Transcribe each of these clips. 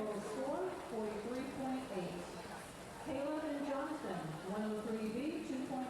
Total score 43.8. Caleb and Jonathan, 103B 2.0.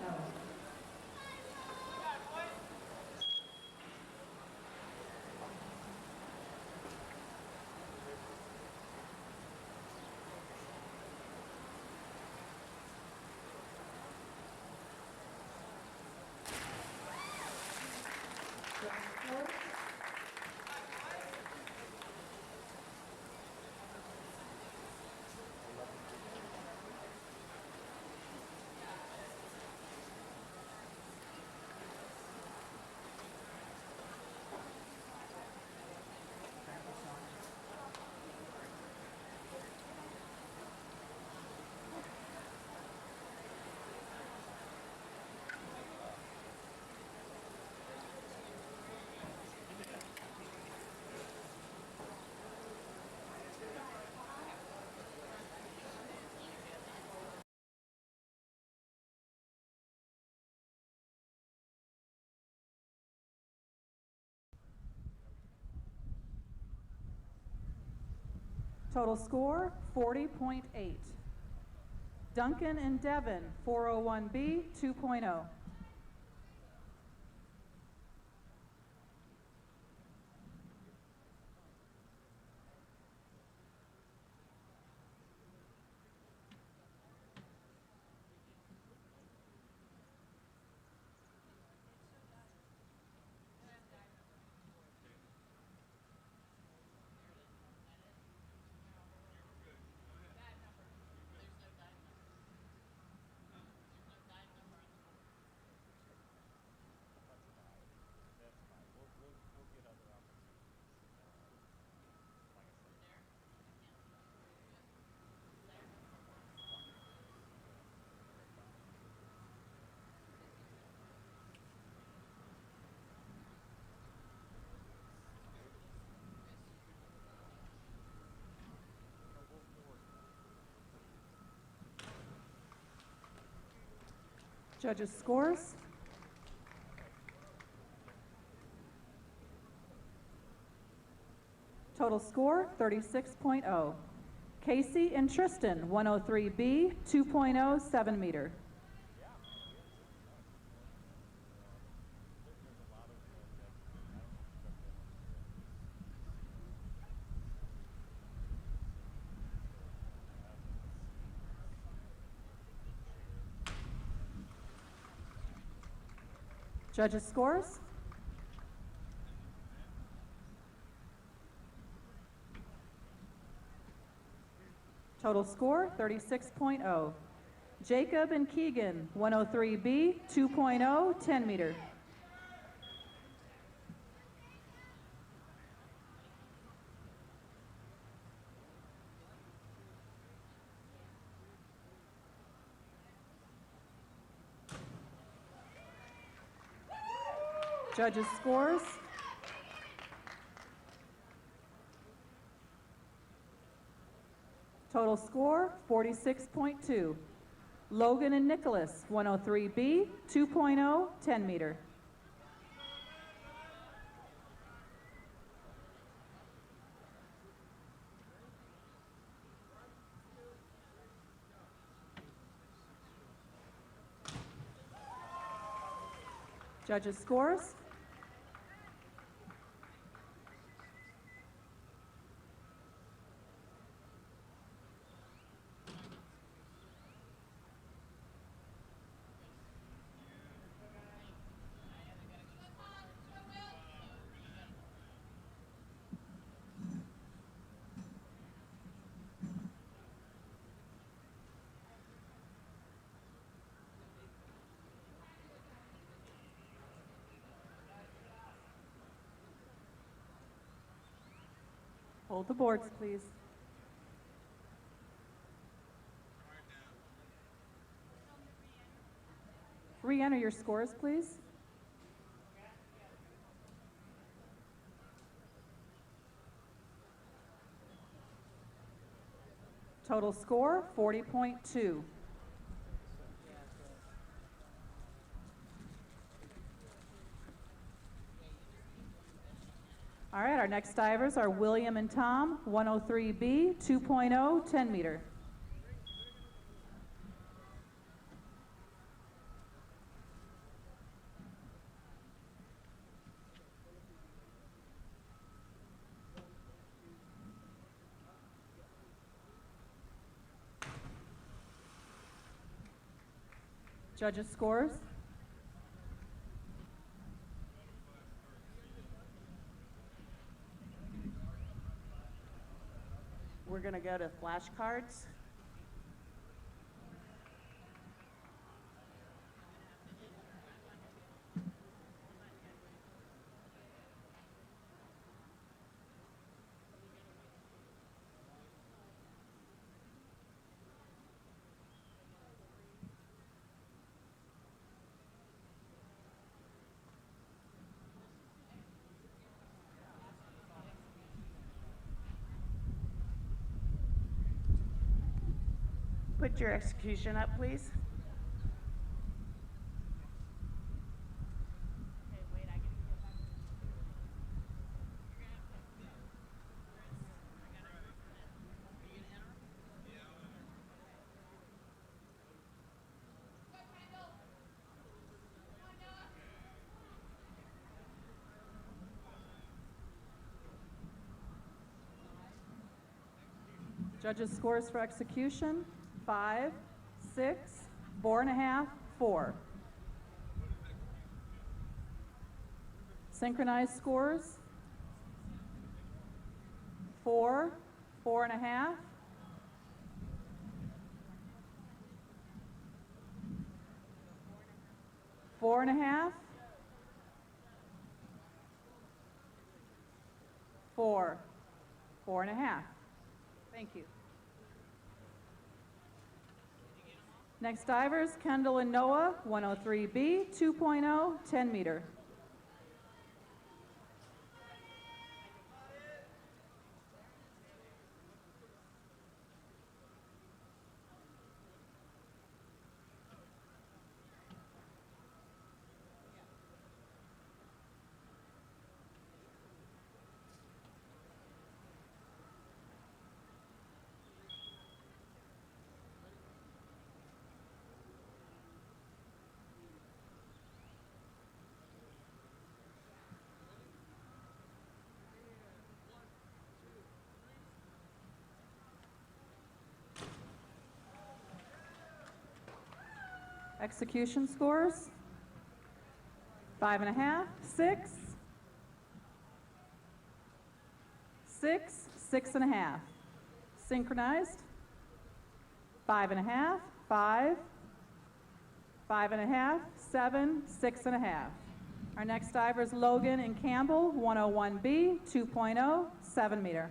Total score 40.8. Duncan and Devin, 401B 2.0. Judges' scores. Total score 36.0. Casey and Tristan, 103B 2.0 7 meter. Judges' scores. Total score 36.0. Jacob and Keegan, 103B 2.0 10 meter. Judges' scores. Total score 46.2. Logan and Nicholas, 103B 2.0 10 meter. Judges' scores. Hold the boards, please. Re-enter your scores, please. Total score 40.2. All right, our next divers are William and Tom, 103B, 2.0, 10 meter. Judges' scores. We're going to go to flashcards. Put your execution up, please. Judges' scores for execution, 5, 6, 4.5, 4. Synchronized scores, 4, 4.5, 4.5, 4, 4.5. Thank you. Next divers, Kendall and Noah, 103B, 2.0, 10 meter. Execution scores, 5.5, 6, 6, 6.5. Synchronized, 5.5, 5, 5.5, 7, 6.5. Our next diver is Logan and Campbell, 101B, 2.0, 7 meter.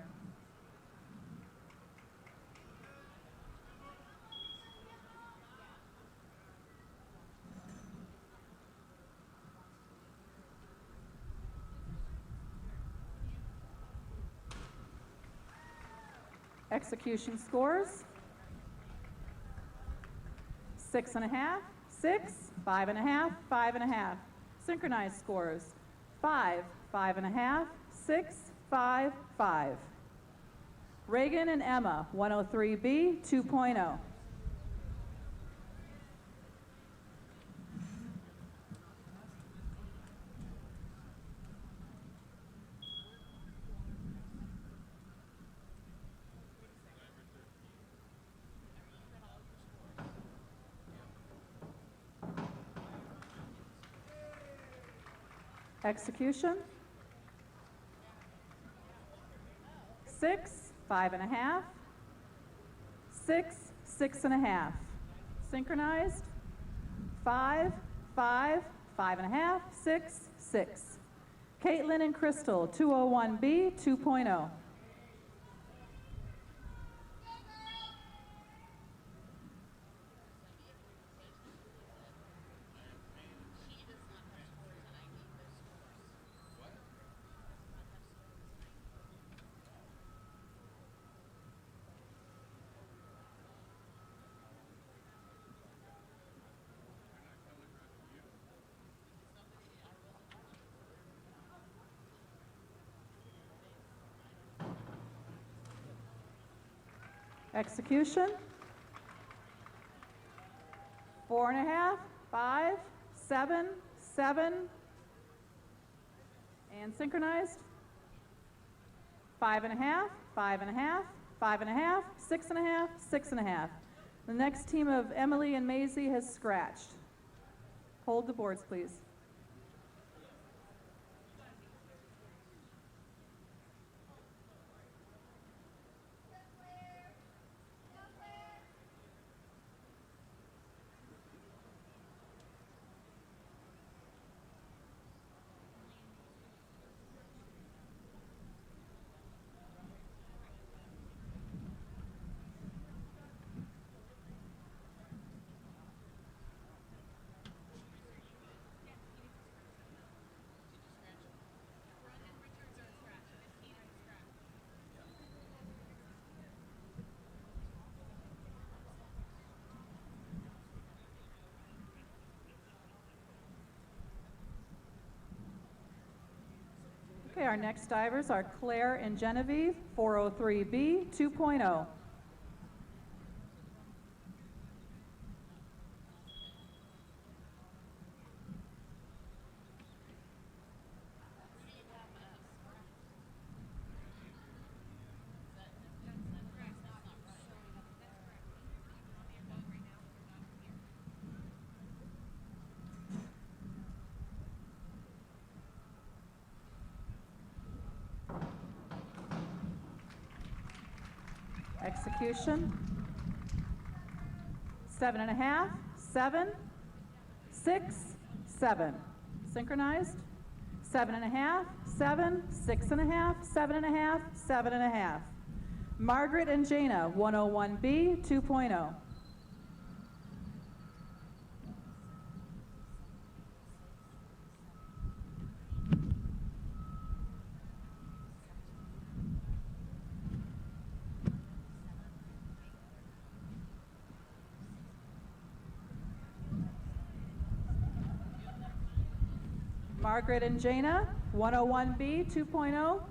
Execution scores, 6.5, 6, 5.5, 5.5. Synchronized scores, 5, 5.5, 6, 5, 5. Reagan and Emma, 103B, 2.0. Execution, 6, 5.5, 6, 6.5. Synchronized, 5, 5, 5.5, 6, 6. Caitlin and Crystal, 201B, 2.0. Execution. 4.5, 5, 7, 7. And synchronized. 5.5, 5.5, 5.5, 6.5, 6.5. The next team of Emily and Maisie has scratched. Hold the boards, please. Okay, our next divers are Claire and Genevieve, 403B 2.0. Execution. 7.5, 7, 6, 7. Synchronized. 7.5, 7, 6.5, 7.5, 7.5. Margaret and Jana, 101B 2.0. Margaret and Jana, 101B 2.0.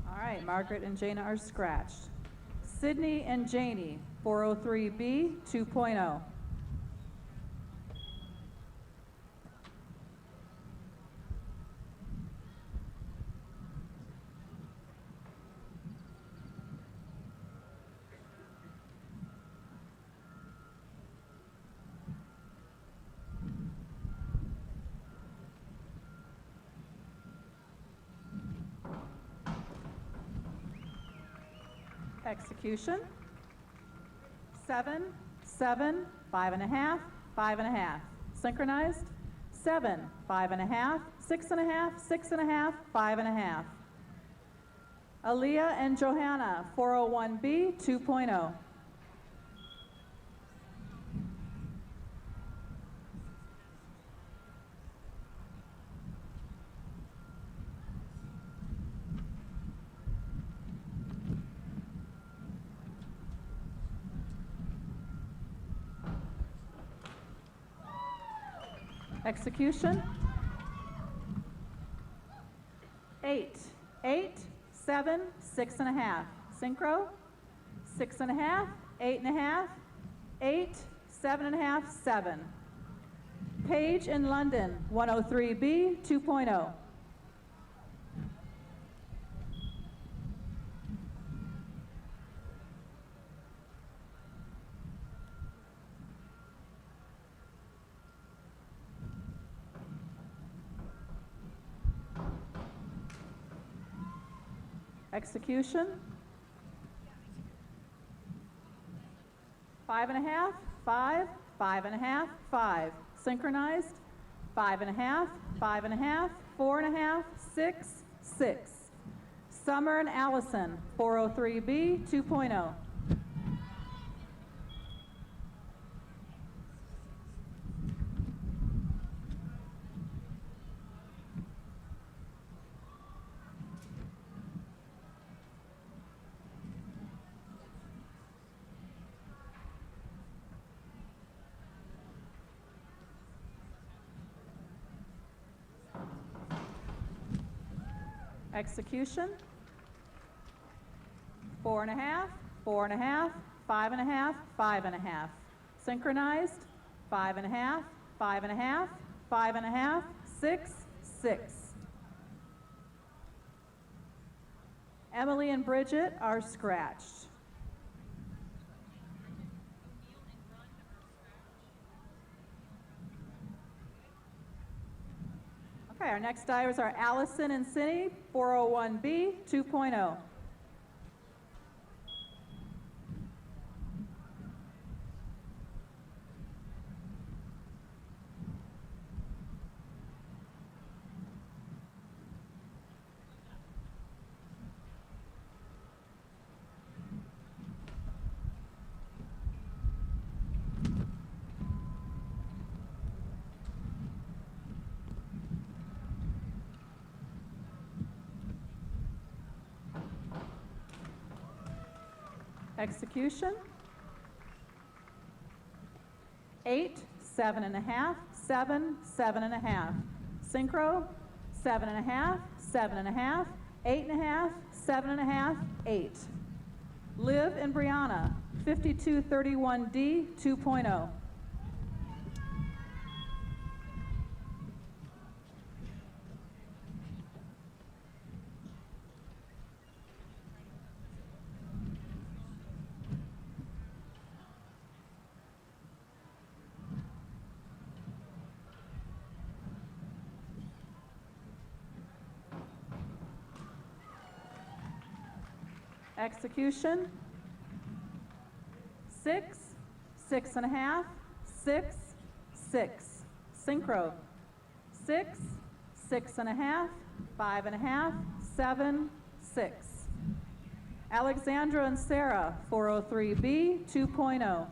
All right, Margaret and Jana are scratched. Sydney and Janie, 403B 2.0. Execution. 7, 7, 5.5, 5.5. Synchronized. 7, 5.5, 6.5, 6.5, 5.5. Aaliyah and Johanna, 401B 2.0. Execution. 8, 8, 7, 6.5. Synchro. 6.5, 8.5, 8, 7.5, 7. Paige in London, 103B 2.0. Execution. 5.5, 5, 5.5, 5. Synchronized. 5.5, 5.5, 4.5, 6, 6. Summer and Allison, 403B, 2.0. Execution. 4.5, 4.5, 5.5, 5.5. Synchronized. 5.5, 5.5, 5.5, 6, 6. Emily and Bridget are scratched. Okay, our next divers are Allison and Cindy, 401B, 2.0. Execution. 8, 7.5, 7, 7.5. Synchro. 7.5, 7.5, 8.5, 7.5, 8. Liv and Brianna, 5231D, 2.0. Execution. 6, 6.5, 6, 6. Synchro. 6, 6.5, 5.5, 7, 6. Alexandra and Sarah, 403B, 2.0.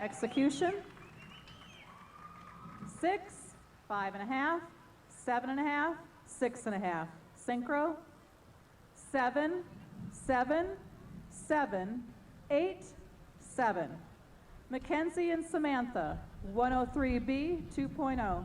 Execution. 6, 5.5, 7.5, 6.5. Synchro. 7, 7, 7, 8, 7. Mackenzie and Samantha, 103B, 2.0.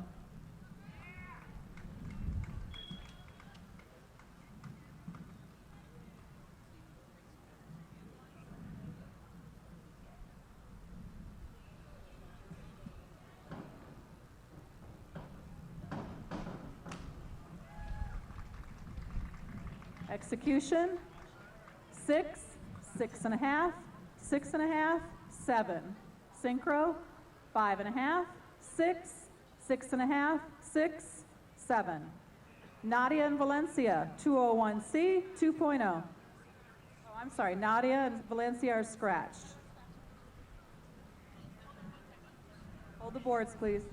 Execution. 6, 6.5, 6.5, 7. Synchro. 5.5, 6, 6.5, 6, 7. Nadia and Valencia, 201C, 2.0. Oh, I'm sorry, Nadia and Valencia are scratched. Hold the boards, please.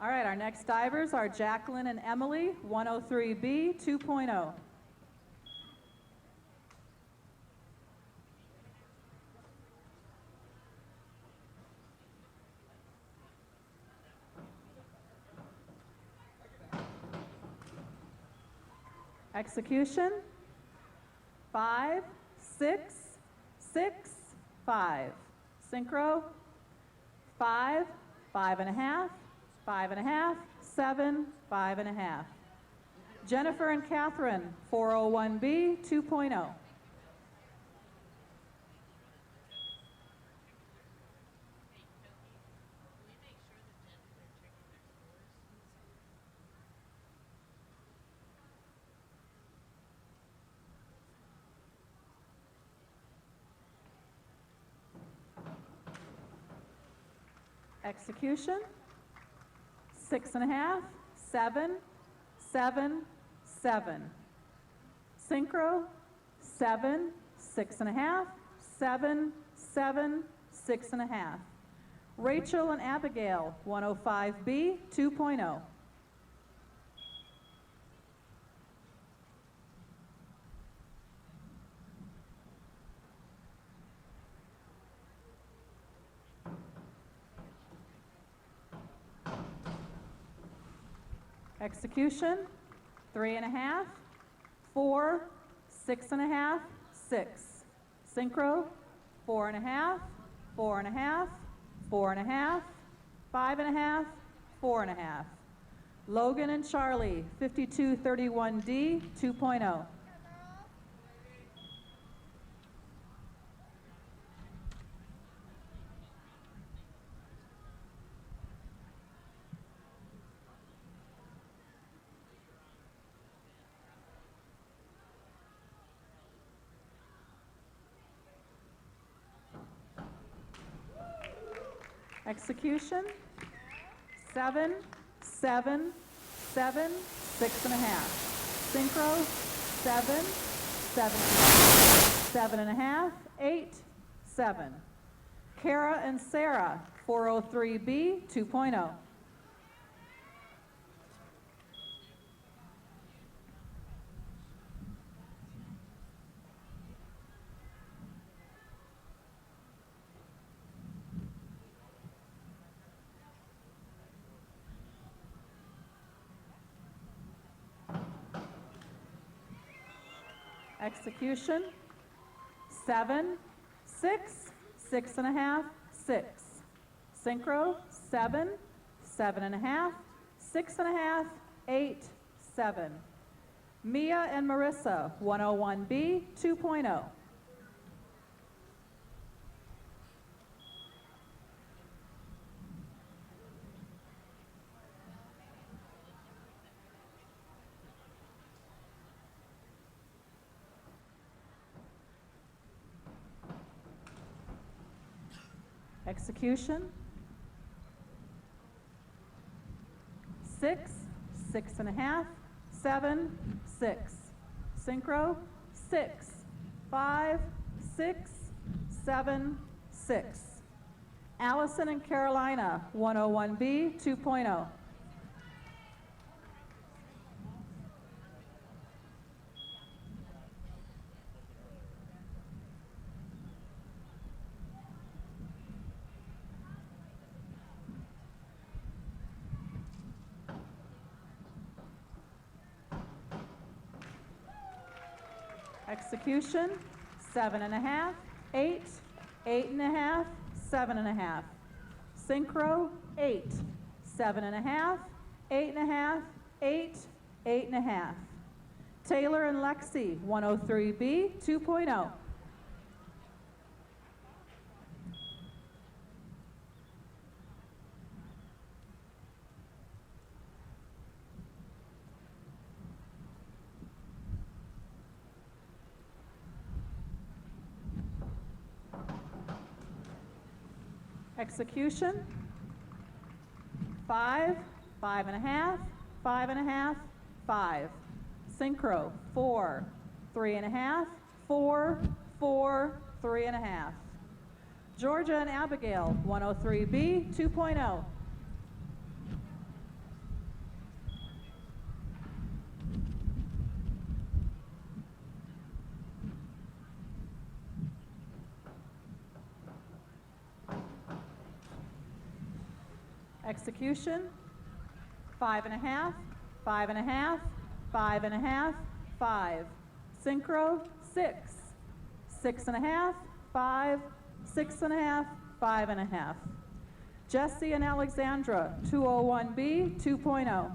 All right, our next divers are Jacqueline and Emily, 103B 2.0. Execution, 5, 6, 6, 5. Synchro, 5, 5.5, 5.5, 7, 5.5. Jennifer and Catherine, 401B 2.0. Execution, 6.5, 7, 7, 7. Synchro, 7, 6.5, 7, 7, 6.5. Rachel and Abigail, 105B 2.0. Execution, 3.5, 4, 6.5, 6. Synchro, 4.5, 4.5, 4.5, 5.5, 4.5. Logan and Charlie, 5231D 2.0. Execution, 7, 7, 7, 6.5. Synchro, 7, 7.5, 8, 7. Kara and Sarah, 403B 2.0. Execution, 7, 6, 6.5, 6. Synchro, 7, 7.5, 6.5, 8, 7. Mia and Marissa, 101B 2.0. Execution, 6, 6.5, 7, 6. Synchro, 6, 5, 6, 7, 6. Allison and Carolina, 101B 2.0. Execution, 7.5, 8, 8.5, 7.5. Synchro, 8, 7.5, 8.5, 8, 8.5. Taylor and Lexi, 103B 2.0. Execution, 5, 5.5, 5.5, 5. Synchro, 4, 3.5, 4, 4, 3.5. Georgia and Abigail, 103B 2.0. Execution, 5.5, 5.5, 5.5, 5. Synchro, 6, 6.5, 5, 6.5, 5.5. Jesse and Alexandra, 201B, 2.0.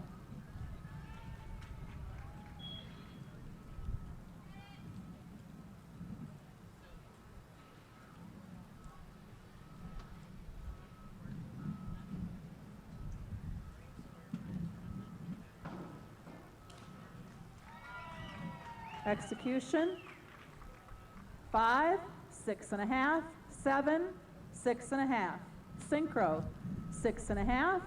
Execution, 5, 6.5, 7, 6.5. Synchro, 6.5,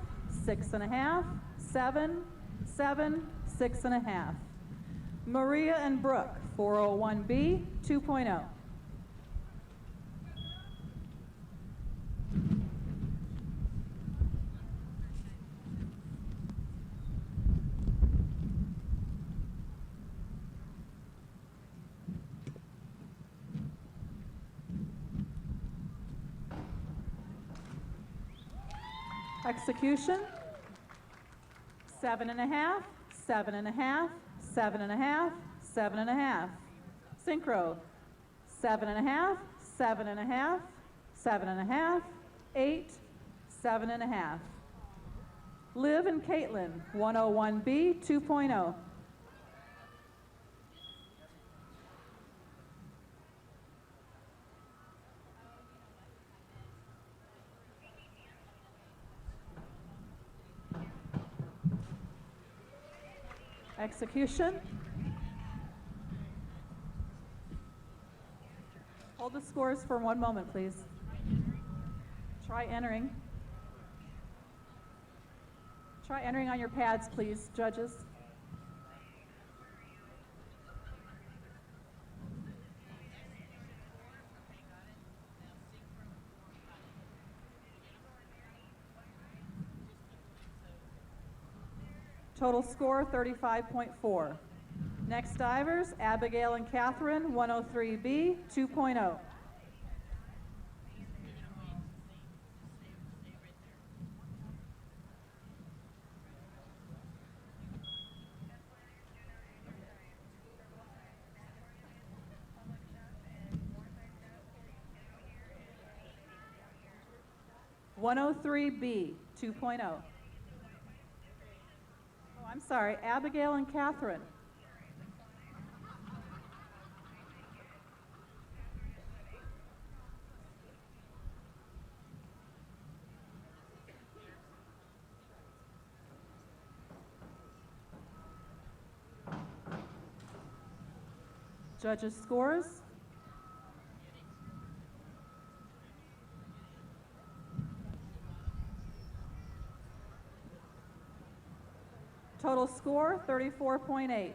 6.5, 7, 7, 6.5. Maria and Brooke, 401B, 2.0. Execution, 7.5, 7.5, 7.5, 7.5. Synchro, 7.5, 7.5, 7.5, 8, 7.5. Liv and Caitlin, 101B, 2.0. Execution. Hold the scores for 1 moment, please. Try entering. Try entering on your pads, please, judges. Total score, 35.4. Next divers, Abigail and Catherine, 103B, 2.0. "103B, 2.0. Oh, I'm sorry, Abigail and Catherine. Judges' scores. Total score, 34.8.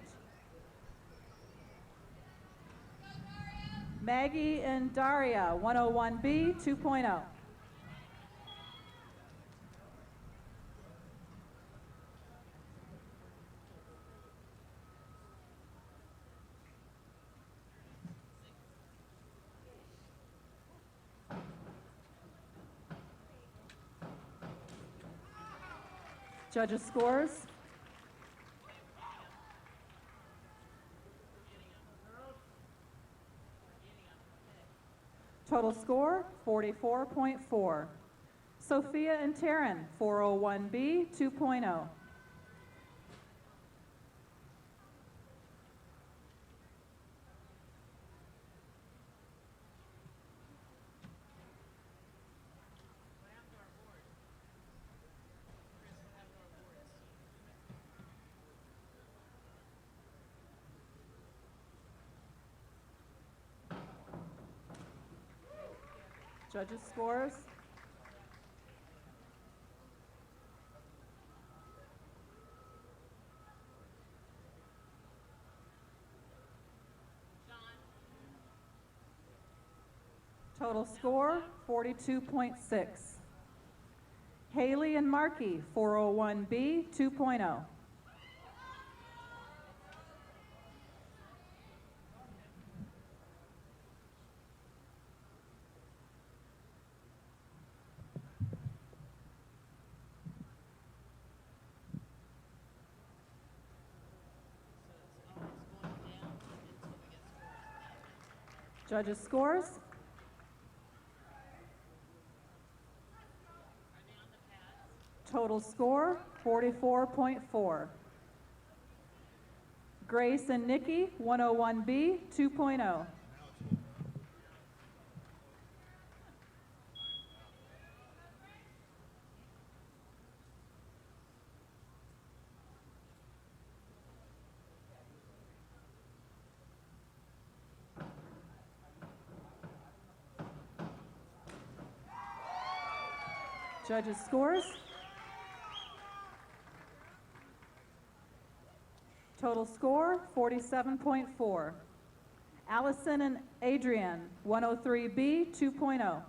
Maggie and Daria, 101B, 2.0. Judges' scores. Total score, 44.4. Sophia and Taryn, 401B, 2.0. Judges' scores. Total score, 42.6. Haley and Markey, 401B, 2.0. Judges' scores. Total score, 44.4. Grace and Nikki, 101B, 2.0. Judges' scores. Total score, 47.4. Allison and Adrian, 103B, 2.0.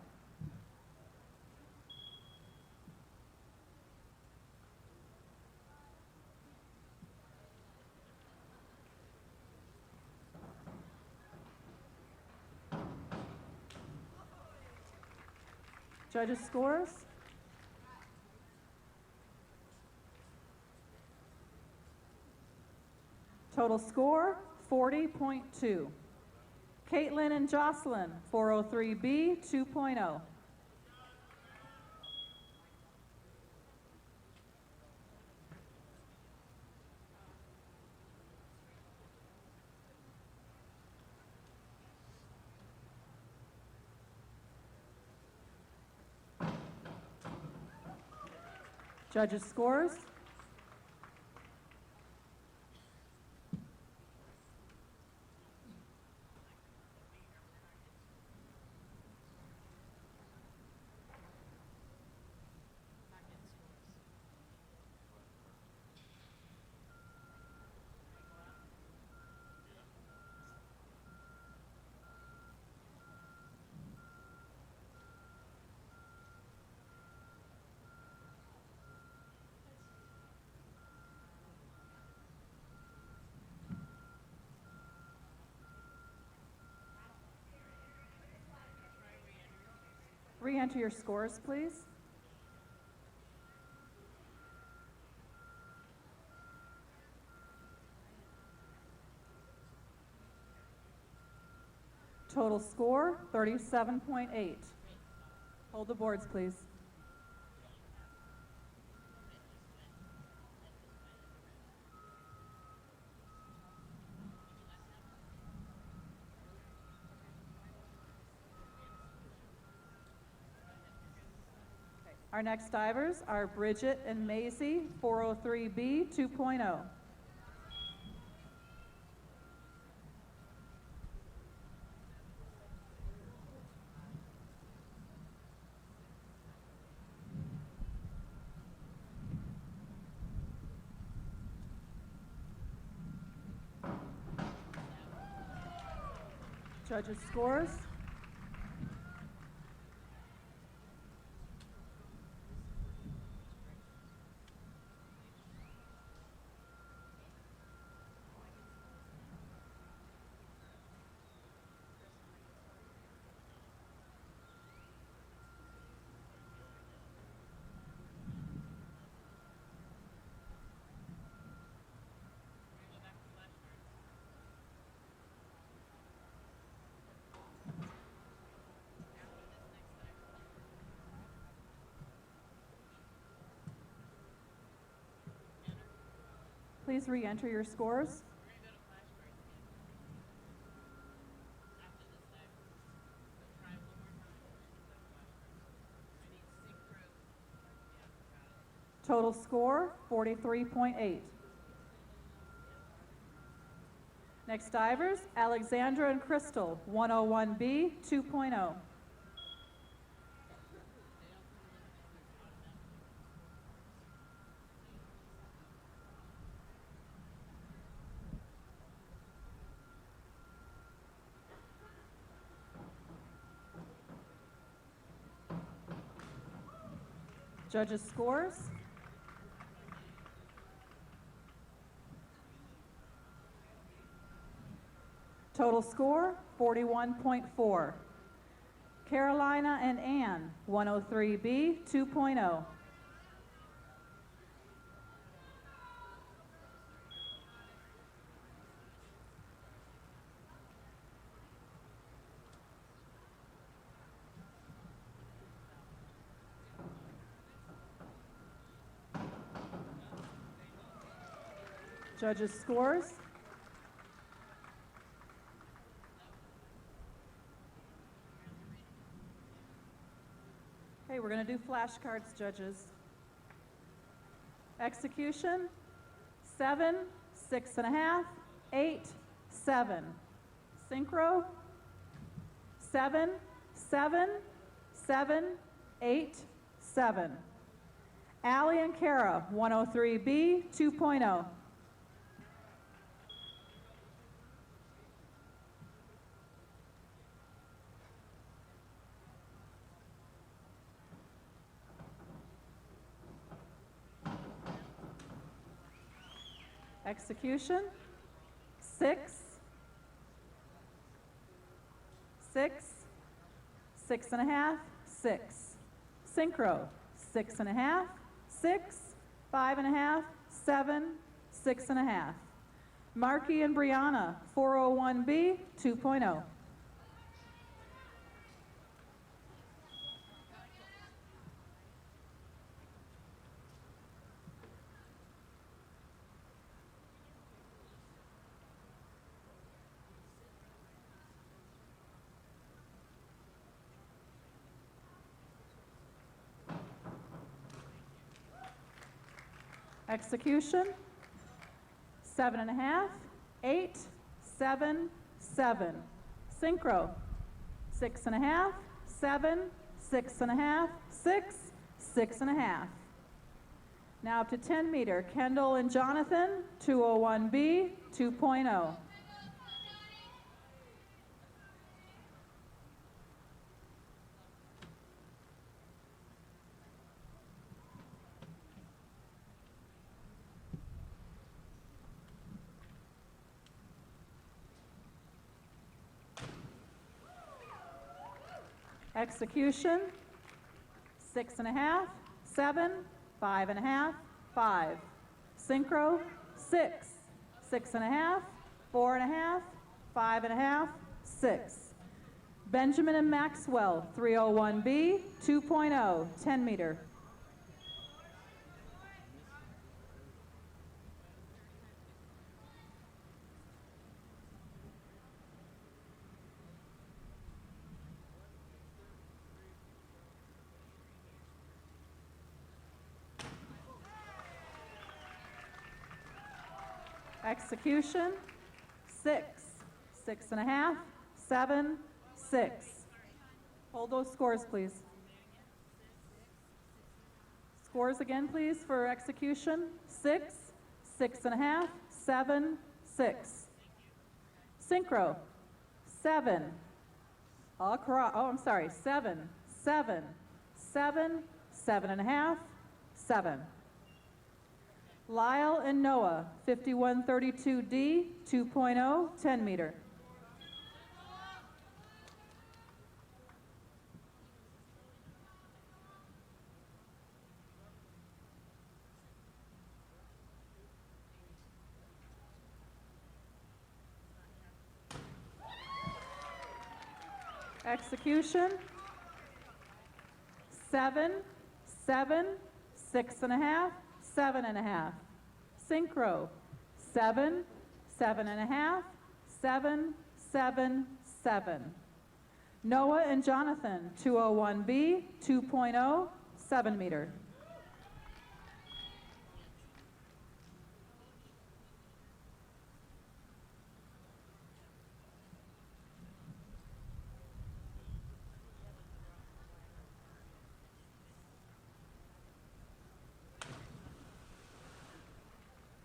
Judges' scores. Total score, 40.2. Caitlin and Jocelyn, 403B, 2.0. Judges' scores. Re-enter your scores, please. Total score, 37.8. Hold the boards, please. Our next divers are Bridget and Maisie, 403B, 2.0. Judges' scores. Please re-enter your scores. Total score, 43.8. Next divers, Alexandra and Crystal, 101B, 2.0. Judges' scores. Total score, 41.4. Carolina and Ann, 103B, 2.0. Judges' scores. Okay, we're going to do flashcards, judges. Execution, 7, 6.5, 8, 7. Syncro, 7, 7, 7, 8, 7. Allie and Kara, 103B 2.0. Execution, 6, 6, 6.5, 6. Syncro, 6.5, 6, 5.5, 7, 6.5. Marky and Brianna, 401B 2.0. Execution, 7.5, 8, 7, 7. Syncro, 6.5, 7, 6.5, 6, 6.5. Now up to 10 meter, Kendall and Jonathan, 201B 2.0. Execution, 6.5, 7, 5.5, 5. Syncro, 6, 6.5, 4.5, 5.5, 6. Benjamin and Maxwell, 301B 2.0, 10 meter. Execution, 6, 6.5, 7, 6. Hold those scores, please. Scores again, please, for execution. 6, 6.5, 7, 6. Syncro, 7. Across, oh, I'm sorry, 7, 7, 7, 7.5, 7. Lyle and Noah, 5132D 2.0, 10 meter. Execution, 7, 7, 6.5, 7.5. Syncro, 7, 7.5, 7, 7, 7. Noah and Jonathan, 201B 2.0, 7 meter.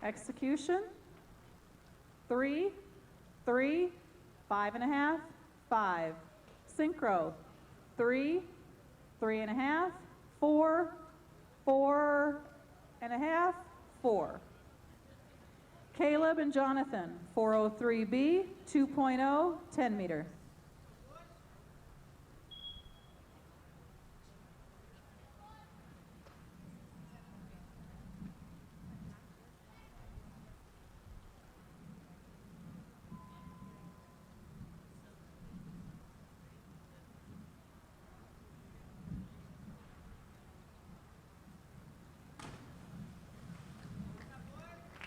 Execution, 3, 3, 5.5, 5. Syncro, 3, 3.5, 4, 4.5, 4. Caleb and Jonathan, 403B 2.0, 10 meter.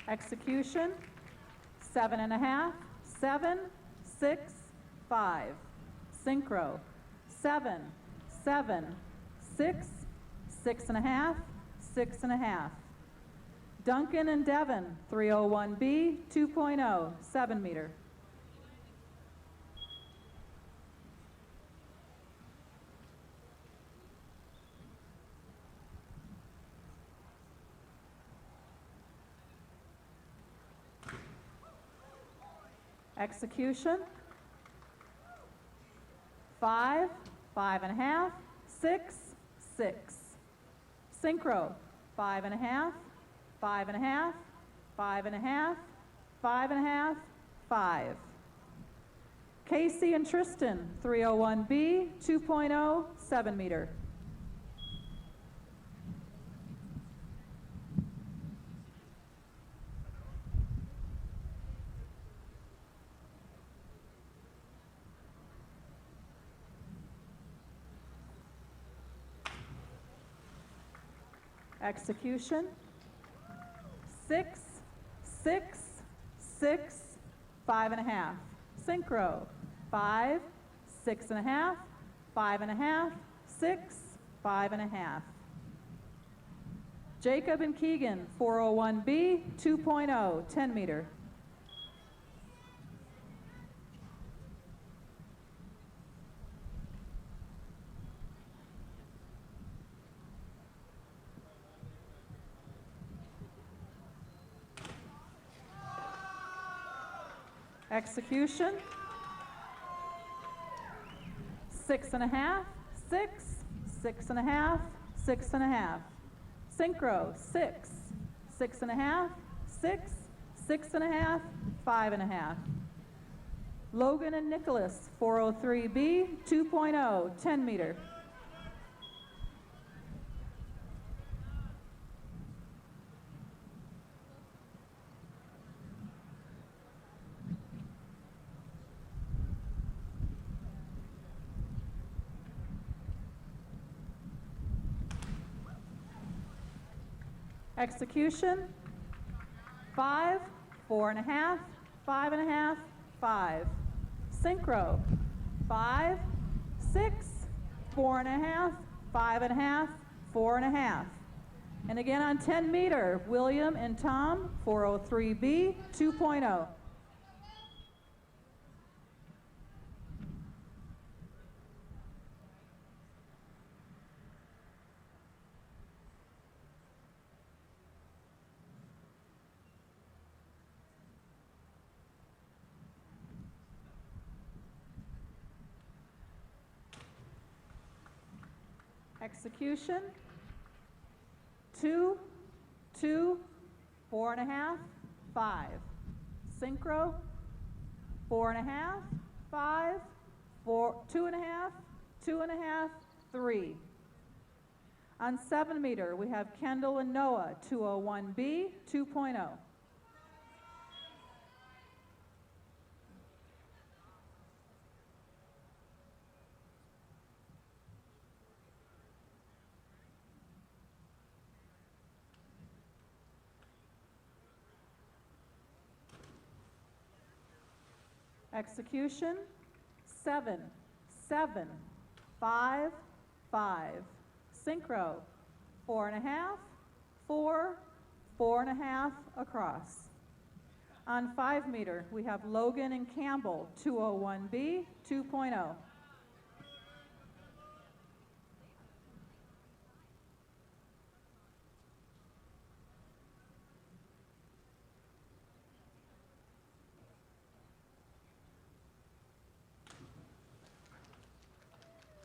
Execution, 7.5, 7, 6, 5. Syncro, 7, 7, 6, 6.5, 6.5. Duncan and Devon, 301B, 2.0, 7 meter. Execution, 5, 5.5, 6, 6. Syncro, 5.5, 5.5, 5.5, 5.5, 5. Casey and Tristan, 301B, 2.0, 7 meter. Execution, 6, 6, 6, 5.5. Syncro, 5, 6.5, 5.5, 6, 5.5. Jacob and Keegan, 401B, 2.0, 10 meter. Execution, 6.5, 6, 6.5, 6.5. Syncro, 6, 6.5, 6, 6.5, 5.5. Logan and Nicholas, 403B, 2.0, 10 meter. Execution, 5, 4.5, 5.5, 5. Syncro, 5, 6, 4.5, 5.5, 4.5. And again on 10 meter, William and Tom, 403B, 2.0. Execution, 2, 2, 4.5, 5. Syncro, 4.5, 5, 4, 2.5, 2.5, 3. On 7 meter, we have Kendall and Noah, 201B, 2.0. Execution, 7, 7, 5, 5. Syncro, 4.5, 4, 4.5 across. On 5 meter, we have Logan and Campbell, 201B, 2.0.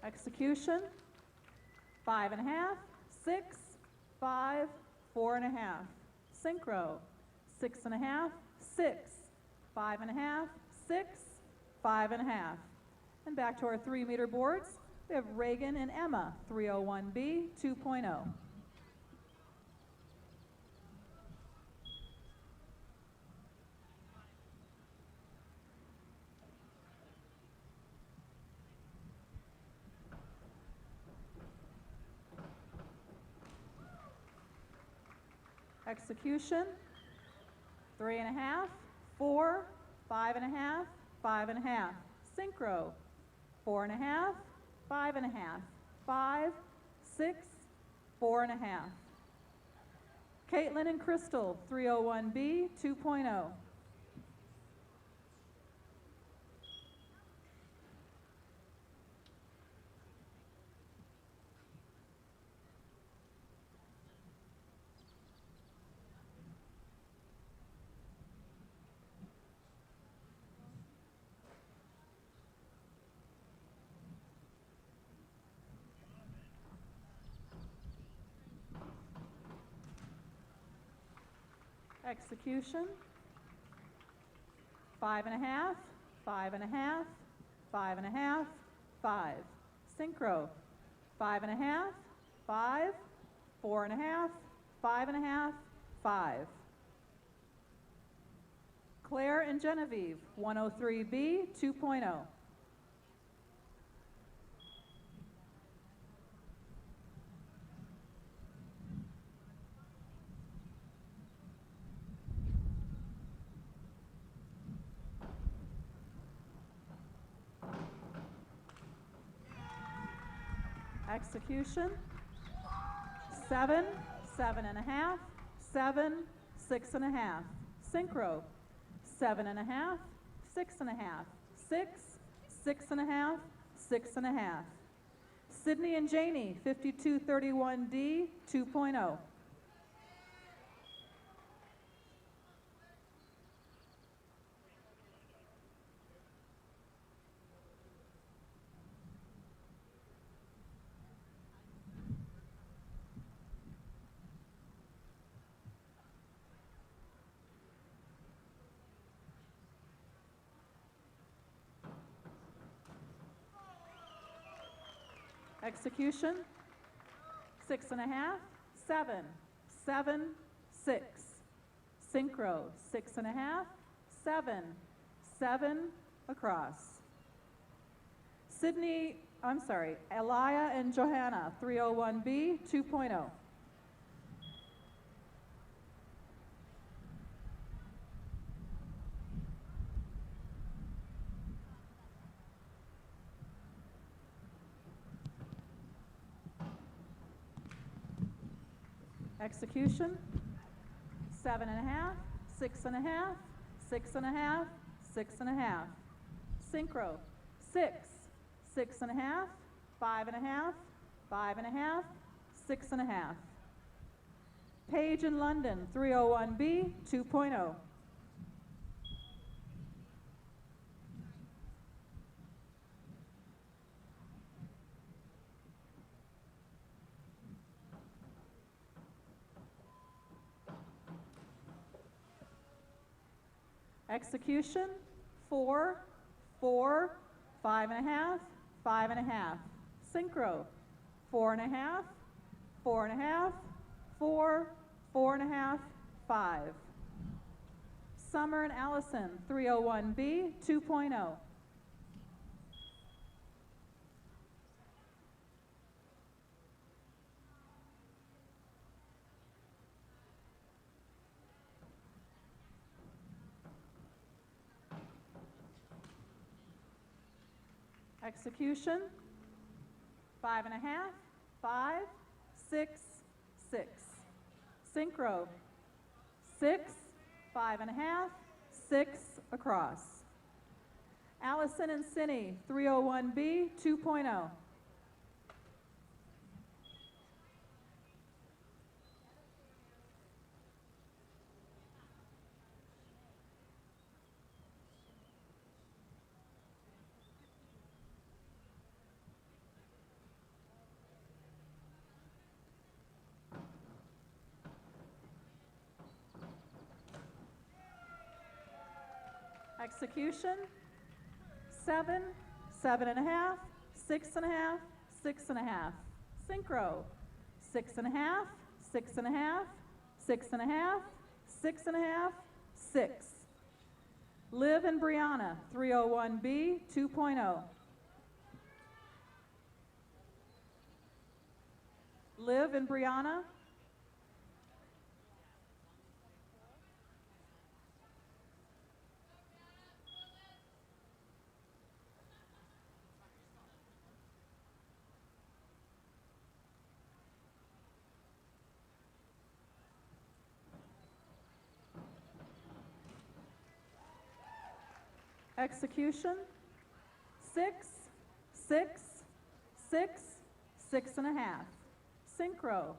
Execution, 5.5, 6, 5, 4.5. Syncro, 6.5, 6, 5.5, 6, 5.5. And back to our 3 meter boards, we have Reagan and Emma, 301B, 2.0. Execution, 3.5, 4, 5.5, 5.5. Syncro, 4.5, 5.5, 5, 6, 4.5. Caitlin and Crystal, 301B, 2.0. Execution, 5.5, 5.5, 5.5, 5. Syncro, 5.5, 5, 4.5, 5.5, 5. Claire and Genevieve, 103B, 2.0. Execution, 7, 7.5, 7, 6.5. Syncro, 7.5, 6.5, 6, 6.5, 6.5. Sydney and Janie, 5231D, 2.0. Execution, 6.5, 7, 7, 6. Syncro, 6.5, 7, 7 across. Elia and Johanna, 301B, 2.0. Execution, 7.5, 6.5, 6.5, 6.5. Syncro, 6, 6.5, 5.5, 5.5, 6.5. Page in London, 301B, 2.0. Execution, 4, 4, 5.5, 5.5. Syncro, 4.5, 4.5, 4, 4.5, 5. Summer and Allison, 301B, 2.0. Execution, 5.5, 5, 6, 6. Syncro, 6, 5.5, 6 across. Allison and Cindy, 301B, 2.0. Execution, 7, 7.5, 6.5, 6.5. Syncro, 6.5, 6.5, 6.5, 6.5, 6. Liv and Brianna, 301B, 2.0. Liv and Brianna. Execution, 6, 6, 6, 6.5. Syncro,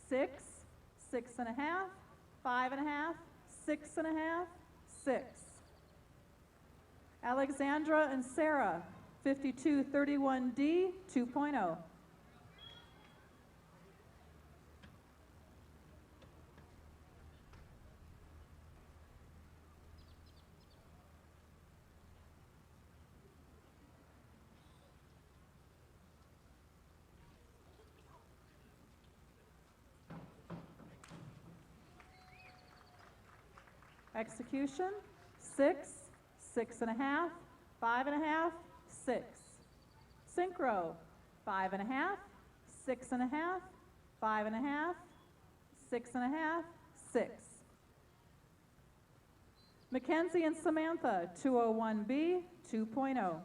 6, 6.5, 5.5, 6.5, 6. Alexandra and Sarah, 5231D 2.0. Execution, 6, 6.5, 5.5, 6. Syncro, 5.5, 6.5, 5.5, 6.5, 6. Mackenzie and Samantha, 201B 2.0.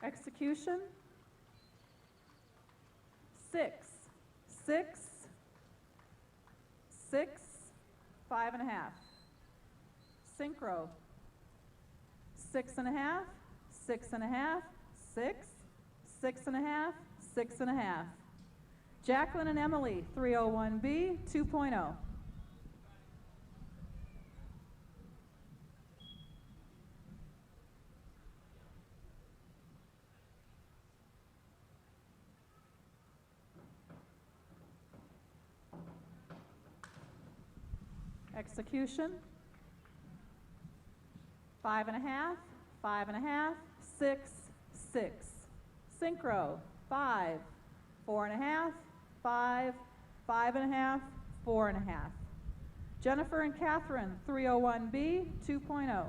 Execution, 6, 6, 6, 5.5. Syncro, 6.5, 6.5, 6, 6.5, 6.5. Jacqueline and Emily, 301B 2.0. Execution, 5.5, 5.5, 6, 6. Syncro, 5, 4.5, 5, 5.5, 4.5. Jennifer and Catherine, 301B 2.0.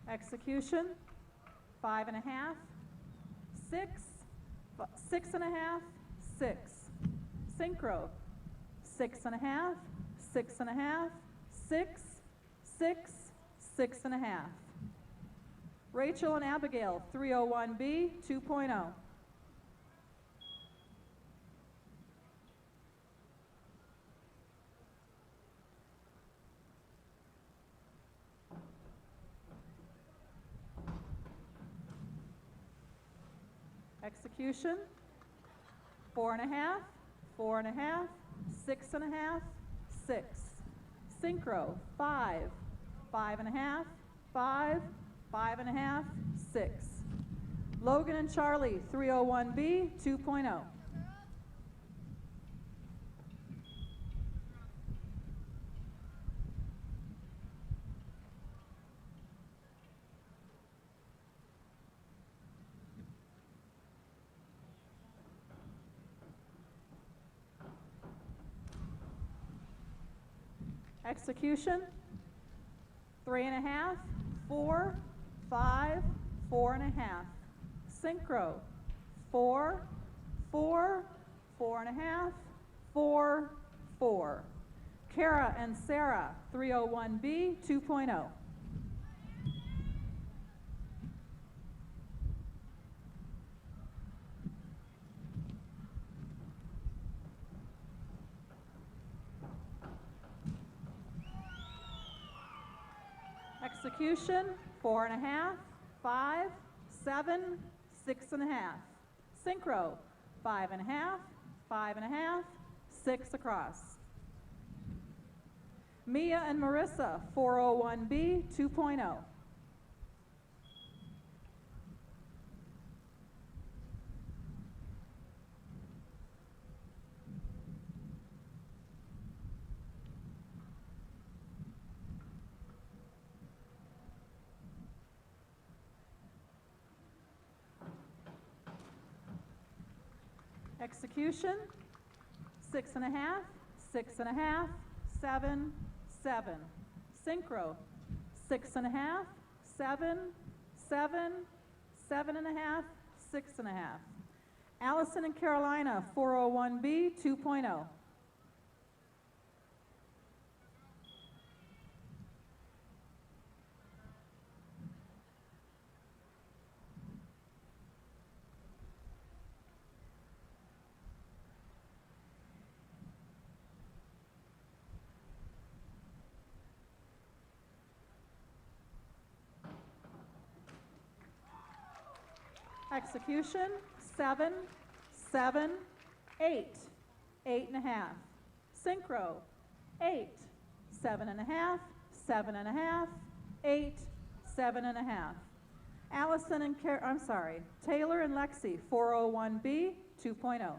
Execution, 5.5, 6, 6.5, 6. Syncro, 6.5, 6.5, 6, 6, 6.5. Rachel and Abigail, 301B 2.0. Execution, 4.5, 4.5, 6.5, 6. Synchro, 5, 5.5, 5, 5.5, 6. Logan and Charlie, 301B 2.0. Execution, 3.5, 4, 5, 4.5. Syncro, 4, 4, 4.5, 4, 4. Kara and Sarah, 301B 2.0. Execution, 4.5, 5, 7, 6.5. Synchro, 5.5, 5.5, 6 across. Mia and Marissa, 401B 2.0. Execution, 6 and a half, 6 and a half, 7, 7. Syncro, 6 and a half, 7, 7, 7 and a half, 6 and a half. Allison and Carolina, 401B 2.0. Execution, 7, 7, 8, 8 and a half. Syncro, 8, 7 and a half, 7 and a half, 8, 7 and a half. Allison and Taylor and Lexi, 401B 2.0.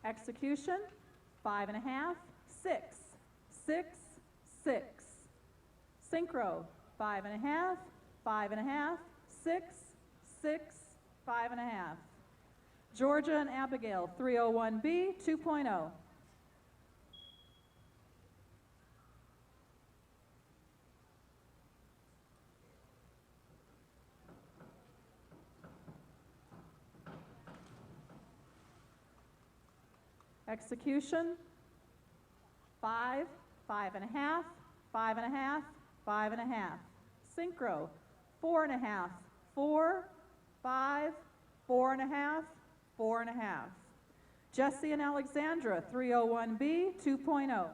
Execution, 5 and a half, 6, 6, 6. Syncro, 5 and a half, 5 and a half, 6, 6, 5 and a half. Georgia and Abigail, 301B 2.0. Execution, 5, 5 and a half, 5 and a half, 5 and a half. Syncro, 4 and a half, 4, 5, 4 and a half, 4 and a half. Jesse and Alexandra, 301B 2.0.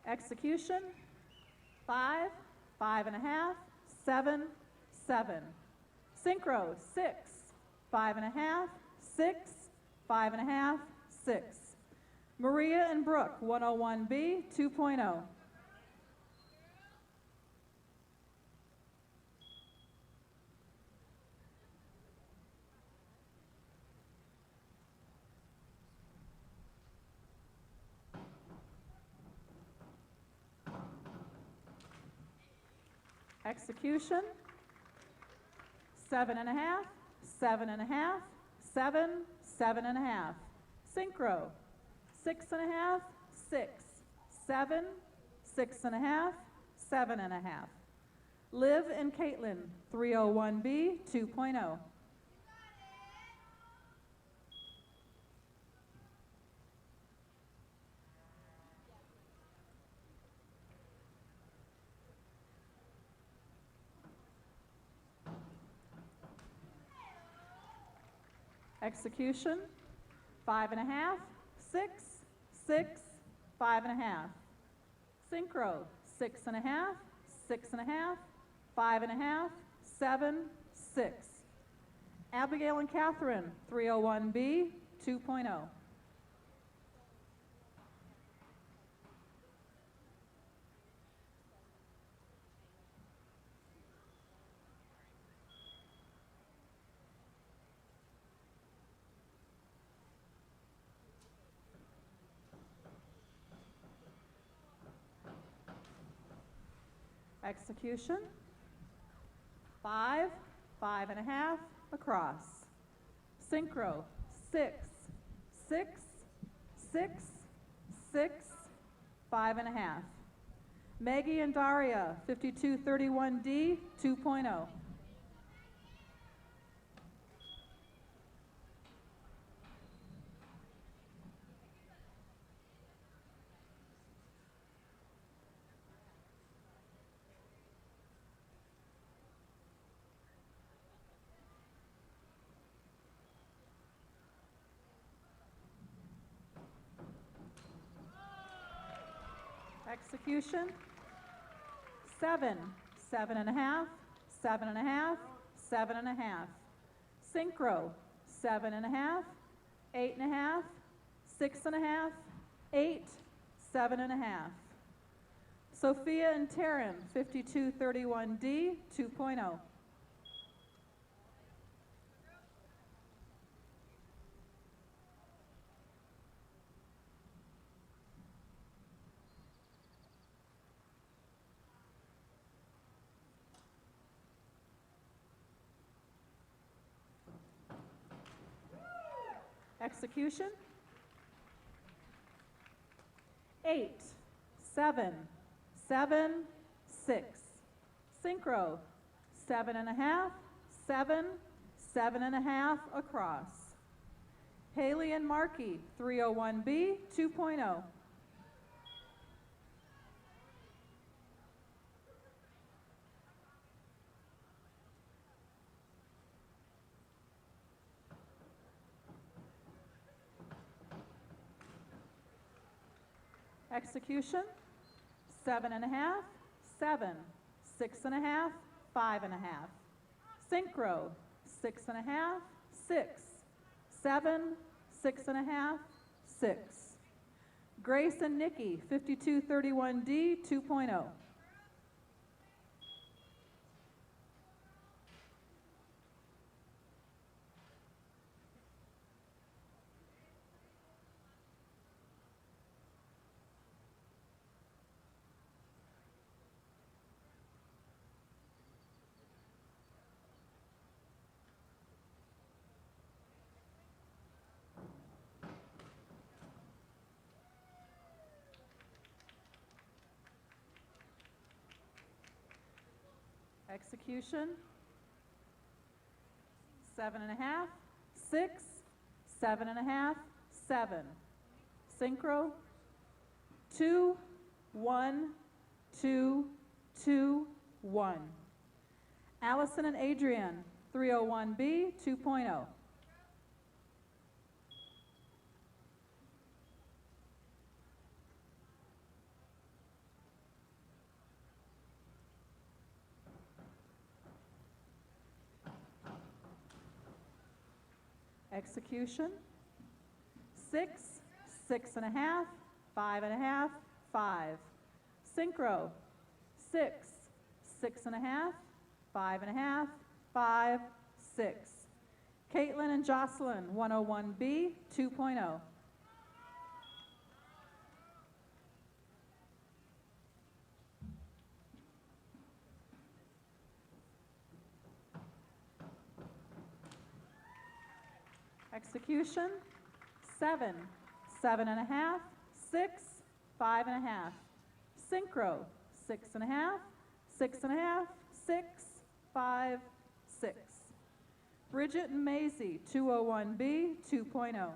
Execution, 5, 5 and a half, 7, 7. Syncro, 6, 5 and a half, 6, 5 and a half, 6. Maria and Brooke, 101B 2.0. Execution, 7 and a half, 7 and a half, 7, 7 and a half. Syncro, 6 and a half, 6, 7, 6 and a half, 7 and a half. Liv and Caitlin, 301B 2.0. Execution, 5 and a half, 6, 6, 5 and a half. Syncro, 6 and a half, 6 and a half, 5 and a half, 7, 6. Abigail and Catherine, 301B 2.0. Execution, 5, 5 and a half, across. Syncro, 6, 6, 6, 6, 5 and a half. Maggie and Daria, 5231D 2.0. Execution, 7, 7 and a half, 7 and a half, 7 and a half. Syncro, 7 and a half, 8 and a half, 6 and a half, 8, 7 and a half. Sophia and Taryn, 5231D, 2.0. Execution. 8, 7, 7, 6. Syncro, 7 and a half, 7, 7 and a half across. Haley and Markey, 301B, 2.0. Execution, 7 and a half, 7, 6 and a half, 5 and a half. Syncro, 6 and a half, 6, 7, 6 and a half, 6. Grace and Nikki, 5231D, 2.0. Execution, 7 and a half, 6, 7 and a half, 7. Syncro, 2, 1, 2, 2, 1. Allison and Adrian, 301B, 2.0. Execution, 6, 6 and a half, 5 and a half, 5. Syncro, 6, 6 and a half, 5 and a half, 5, 6. Caitlin and Jocelyn, 101B, 2.0. Execution, 7, 7 and a half, 6, 5 and a half. Syncro, 6 and a half, 6 and a half, 6, 5, 6. Bridget and Maisie, 201B, 2.0.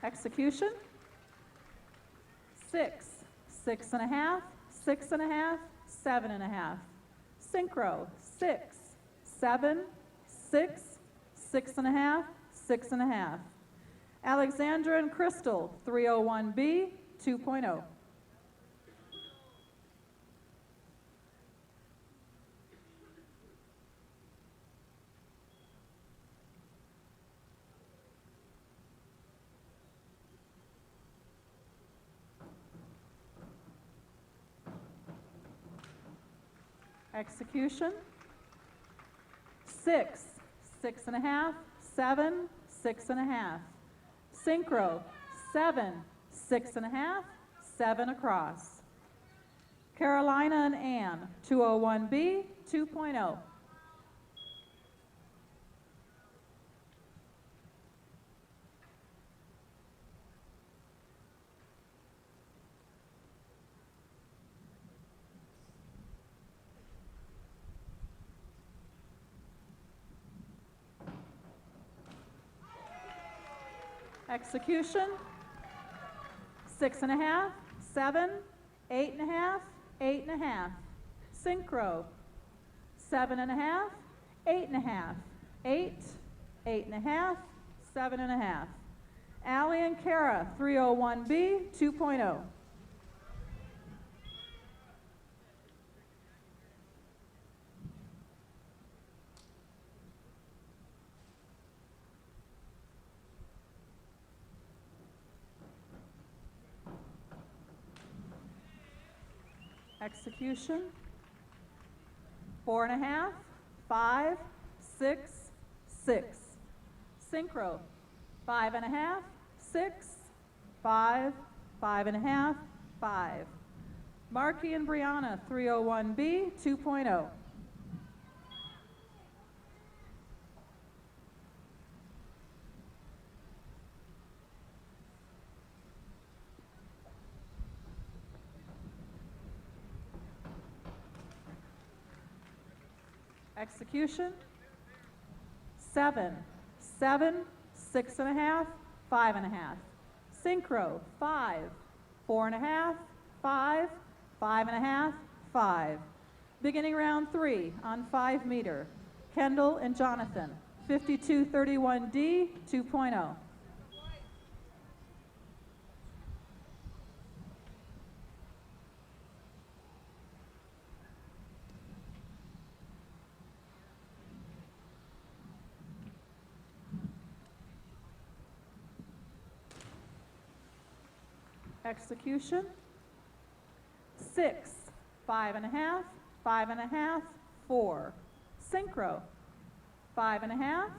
Execution, 6, 6 and a half, 6 and a half, 7 and a half. Syncro, 6, 7, 6, 6 and a half, 6 and a half. Alexandra and Crystal, 301B, 2.0. Execution, 6, 6 and a half, 7, 6 and a half. Syncro, 7, 6 and a half, 7 across. Carolina and Ann, 201B, 2.0. Execution, 6.5, 7, 8.5, 8.5. Syncro, 7.5, 8.5, 8, 8.5, 7.5. Allie and Kara, 301B, 2.0. Execution, 4.5, 5, 6, 6. Syncro, 5.5, 6, 5, 5.5, 5. Marky and Brianna, 301B, 2.0. Execution, 7, 7, 6.5, 5.5. Syncro, 5, 4.5, 5, 5.5, 5. Beginning round 3 on 5 meter. Kendall and Jonathan, 5231D, 2.0. Execution, 6, 5.5, 5.5, 4. Syncro, 5.5,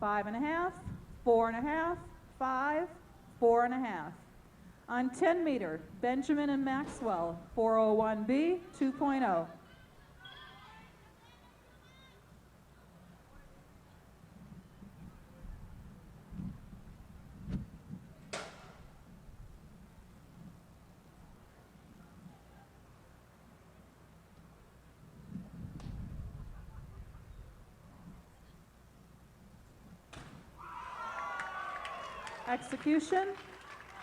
5.5, 4.5, 5, 4.5. On 10 meter, Benjamin and Maxwell, 401B, 2.0. Execution,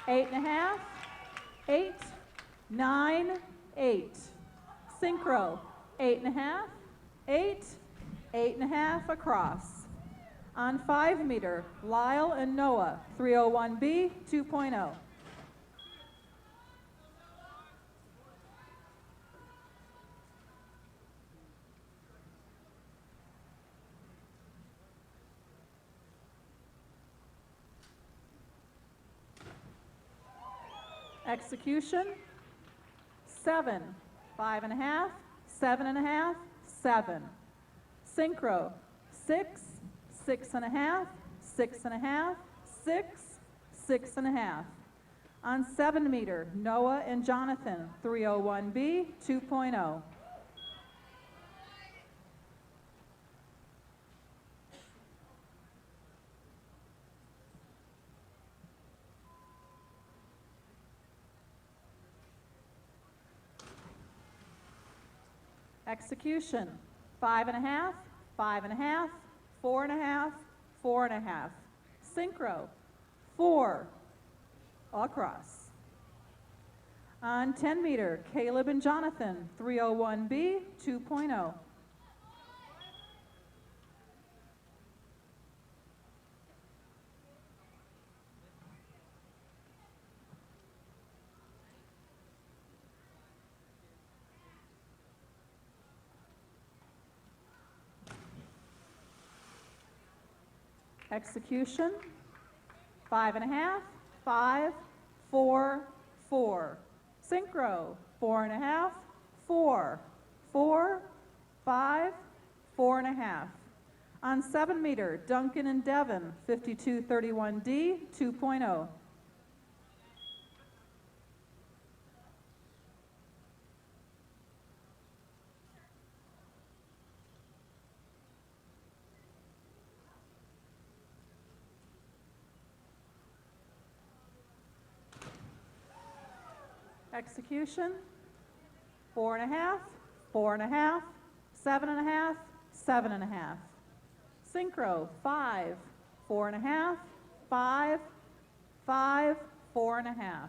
8.5, 8, 9, 8. Syncro, 8.5, 8, 8.5 across. On 5 meter, Lyle and Noah, 301B, 2.0. Execution, 7, 5.5, 7.5, 7. Syncro, 6, 6.5, 6.5, 6, 6.5. On 7 meter, Noah and Jonathan, 301B, 2.0. Execution, 5.5, 5.5, 4.5, 4.5. Syncro, 4, across. On 10 meter, Caleb and Jonathan, 301B, 2.0. Execution, 5.5, 5, 4, 4. Syncro, 4.5, 4, 4, 5, 4.5. On 7 meter, Duncan and Devon, 5231D, 2.0. Execution, 4.5, 4.5, 7.5, 7.5. Syncro, 5, 4.5, 5, 5, 4.5.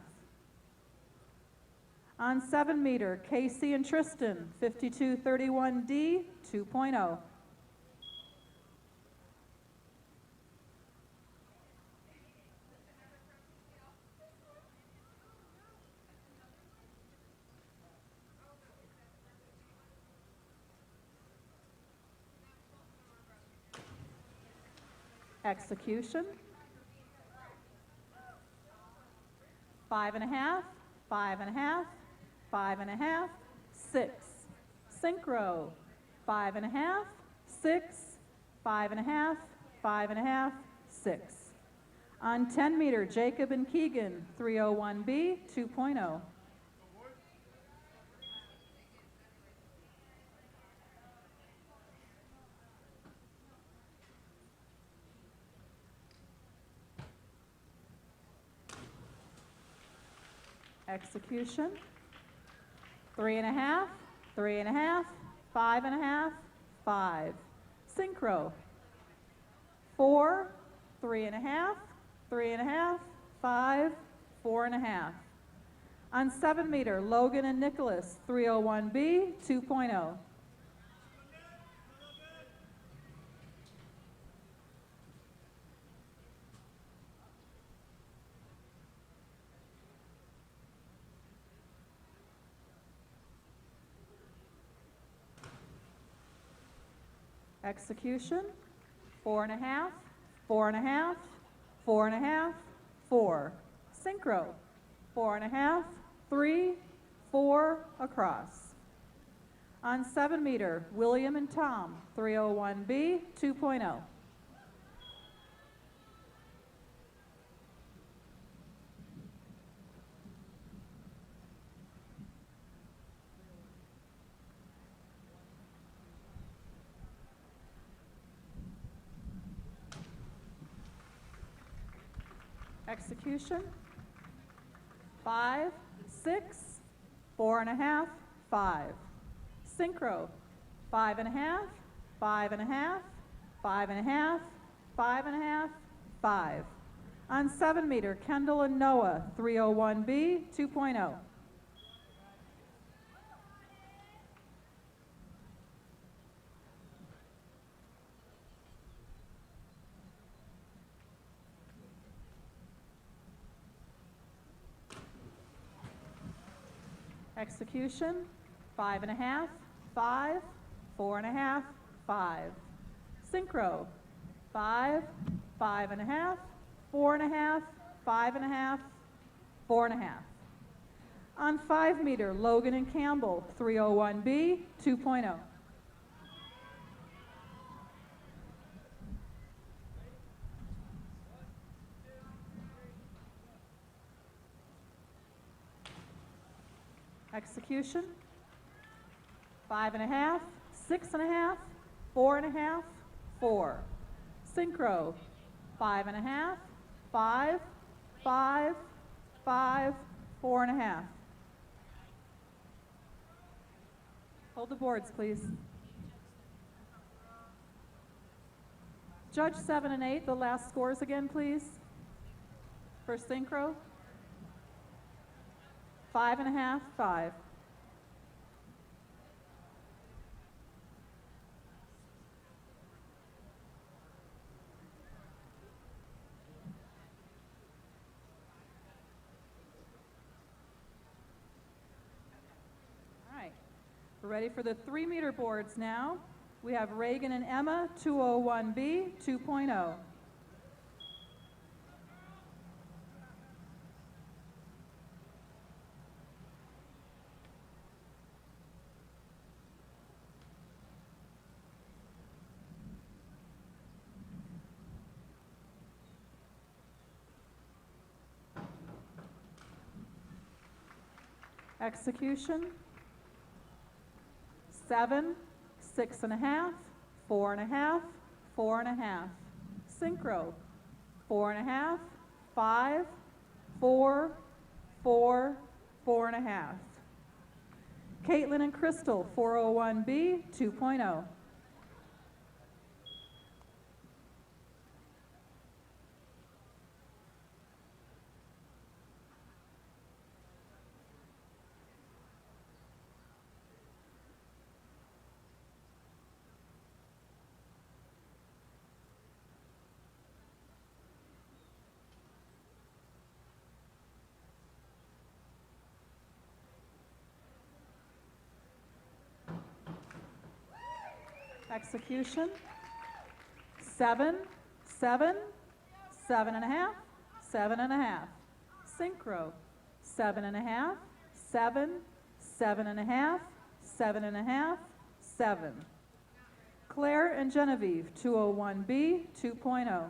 On 7 meter, Casey and Tristan, 52-31D, 2.0. Execution. 5.5, 5.5, 5.5, 6. Syncro. 5.5, 6, 5.5, 5.5, 6. On 10 meter, Jacob and Keegan, 301B, 2.0. Execution. 3.5, 3.5, 5.5, 5. Syncro. 4, 3.5, 3.5, 5, 4.5. On 7 meter, Logan and Nicholas, 301B, 2.0. Execution. 4.5, 4.5, 4.5, 4. Syncro. 4.5, 3, 4 across. On 7 meter, William and Tom, 301B, 2.0. Execution. 5, 6, 4.5, 5. Syncro. 5.5, 5.5, 5.5, 5.5, 5. On 7 meter, Kendall and Noah, 301B, 2.0. Execution. 5.5, 5, 4.5, 5. Syncro. 5, 5.5, 4.5, 5.5, 4.5. On 5 meter, Logan and Campbell, 301B, 2.0. Execution. 5.5, 6.5, 4.5, 4. Syncro. 5.5, 5, 5, 5, 4.5. Hold the boards, please. Judge 7 and 8, the last scores again, please. For Syncro. 5.5, 5. All right, we're ready for the 3 meter boards now. We have Reagan and Emma, 201B, 2.0. Execution. 7, 6.5, 4.5, 4.5. Syncro. 4.5, 5, 4, 4, 4.5. Caitlin and Crystal, 401B, 2.0. Execution, 7, 7, 7.5, 7.5. Syncro, 7.5, 7, 7.5, 7.5, 7. Claire and Genevieve, 201B, 2.0.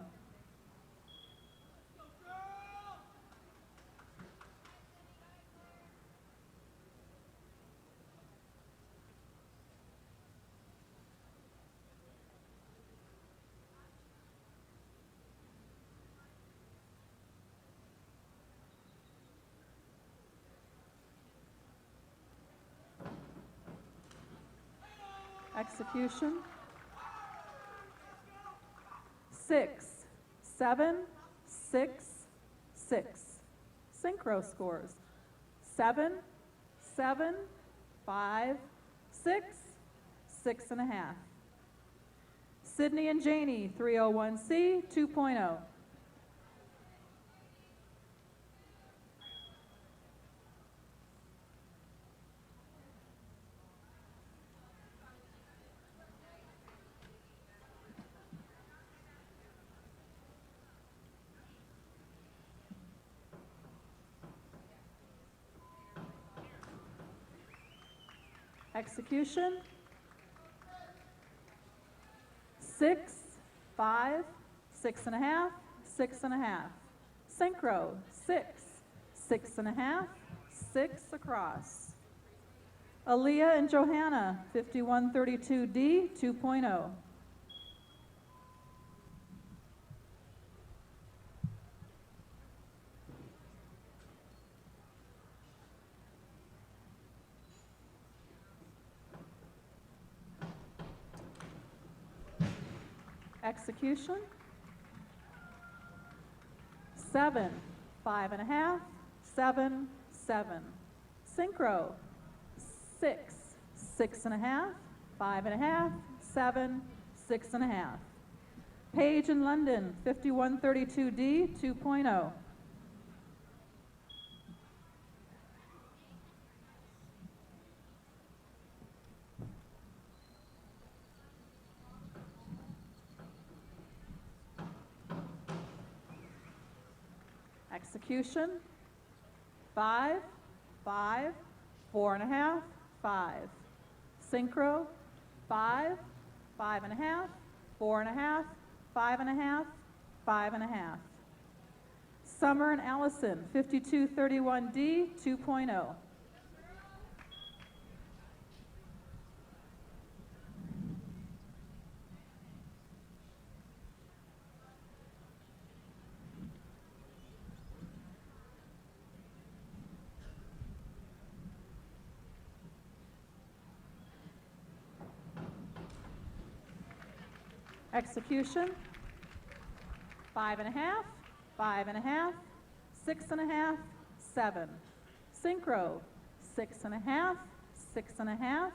Execution, 6, 7, 6, 6. Syncro scores, 7, 7, 5, 6, 6.5. Sydney and Janie, 301C, 2.0. Execution, 6, 5, 6.5, 6.5. Syncro, 6, 6.5, 6 across. Aaliyah and Johanna, 5132D, 2.0. Execution, 7, 5.5, 7, 7. Syncro, 6, 6.5, 5.5, 7, 6.5. Page in London, 5132D, 2.0. Execution, 5, 5, 4.5, 5. Syncro, 5, 5.5, 4.5, 5.5, 5.5. Summer and Allison, 5231D, 2.0. Execution, 5.5, 5.5, 6.5, 7. Synchro, 6.5, 6.5,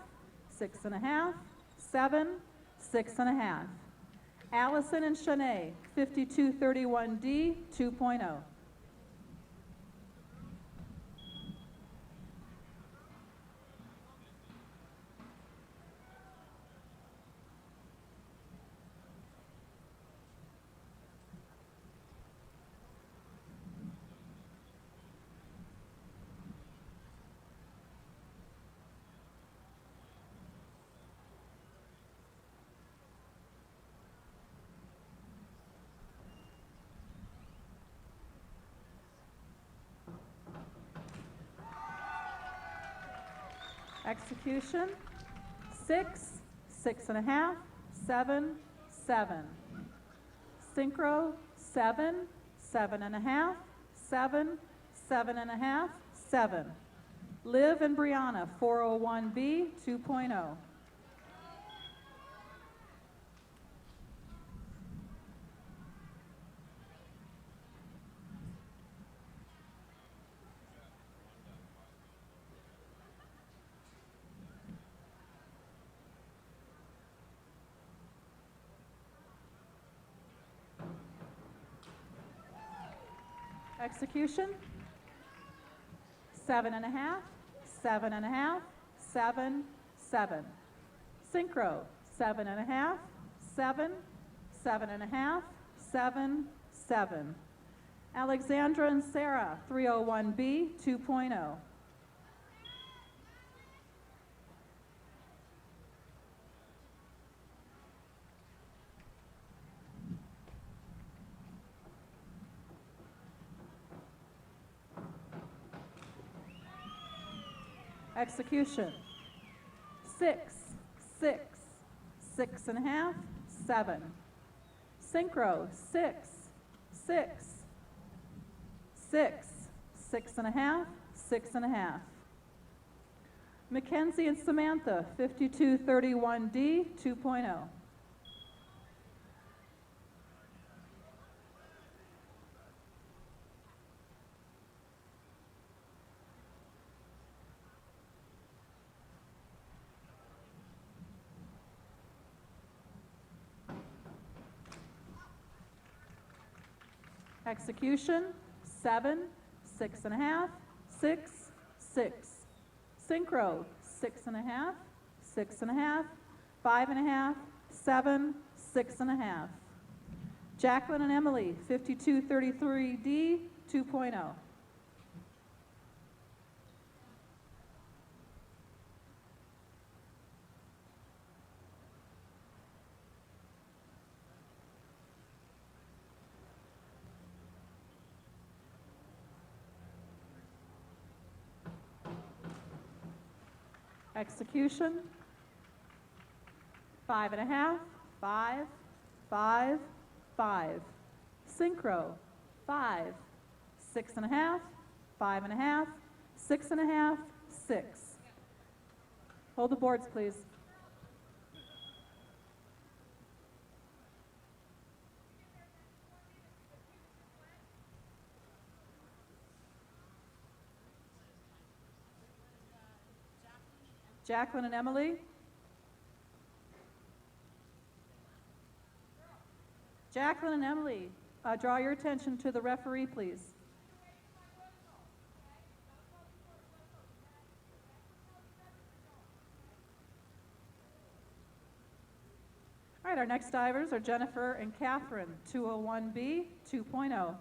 6.5, 7, 6.5. Allison and Shanae, 5231D, 2.0. Execution, 6, 6.5, 7, 7. Synchro, 7, 7.5, 7, 7.5, 7. Liv and Brianna, 401B, 2.0. Execution, 7.5, 7.5, 7, 7. Synchro, 7.5, 7, 7.5, 7, 7. Alexandra and Sarah, 301B, 2.0. Execution. 6, 6, 6.5, 7. Syncro. 6, 6, 6, 6.5, 6.5. Mackenzie and Samantha, 5231D, 2.0. Execution, 7, 6.5, 6, 6. Syncro, 6.5, 6.5, 5.5, 7, 6.5. Jacqueline and Emily, 5233D, 2.0. Execution, 5.5, 5, 5, 5. Syncro, 5, 6.5, 5.5, 6.5, 6. Hold the boards, please. Jacqueline and Emily. Jacqueline and Emily, draw your attention to the referee, please. All right, our next divers are Jennifer and Catherine, 201B, 2.0.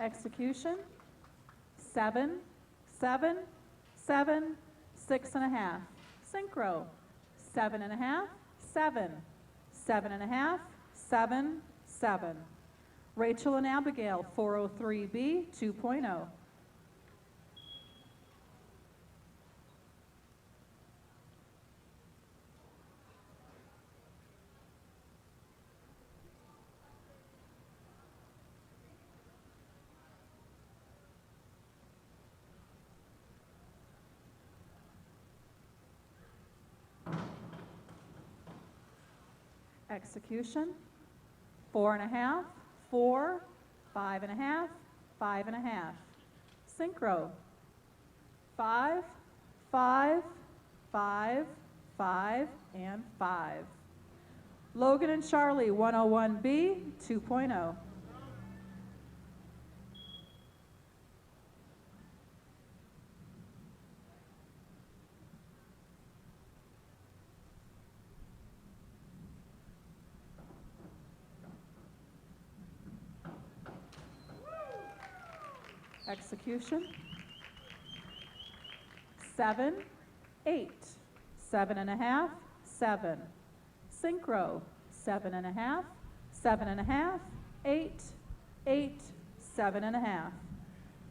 Execution, 7, 7, 7, 6.5. Syncro, 7.5, 7, 7.5, 7, 7. Rachel and Abigail, 403B, 2.0. Execution, 4.5, 4, 5.5, 5.5. Syncro, 5, 5, 5, 5, and 5. Logan and Charlie, 101B, 2.0. Execution, 7, 8, 7.5, 7. Syncro, 7.5, 7.5, 8, 8, 7.5.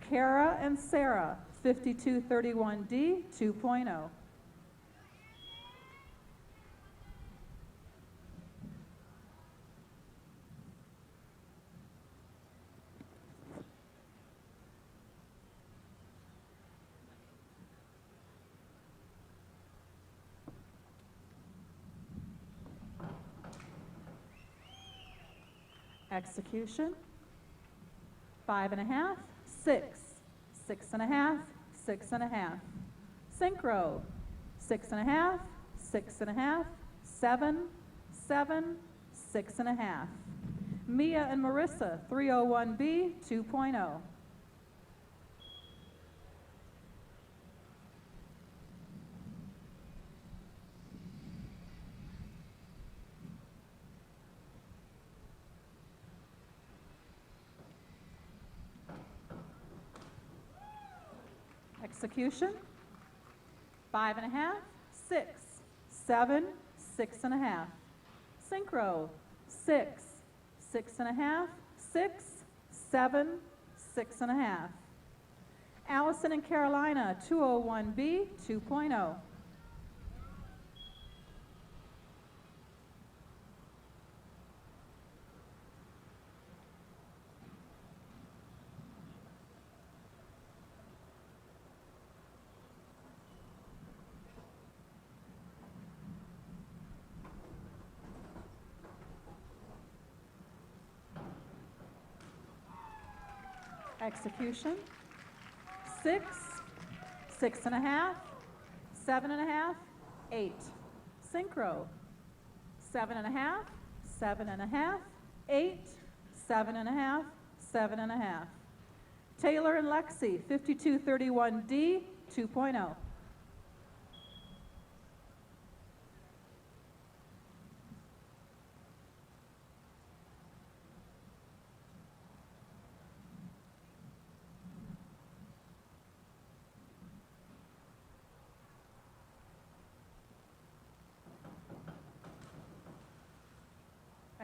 Kara and Sarah, 5231D, 2.0. Execution, 5.5, 6, 6.5, 6.5. Syncro, 6.5, 6.5, 7, 7, 6.5. Mia and Marissa, 301B 2.0. Execution, 5.5, 6, 7, 6.5. Syncro, 6, 6.5, 6, 7, 6.5. Allison and Carolina, 201B 2.0. Execution, 6, 6.5, 7.5, 8. Syncro, 7.5, 7.5, 8, 7.5, 7.5. Taylor and Lexi, 5231D 2.0.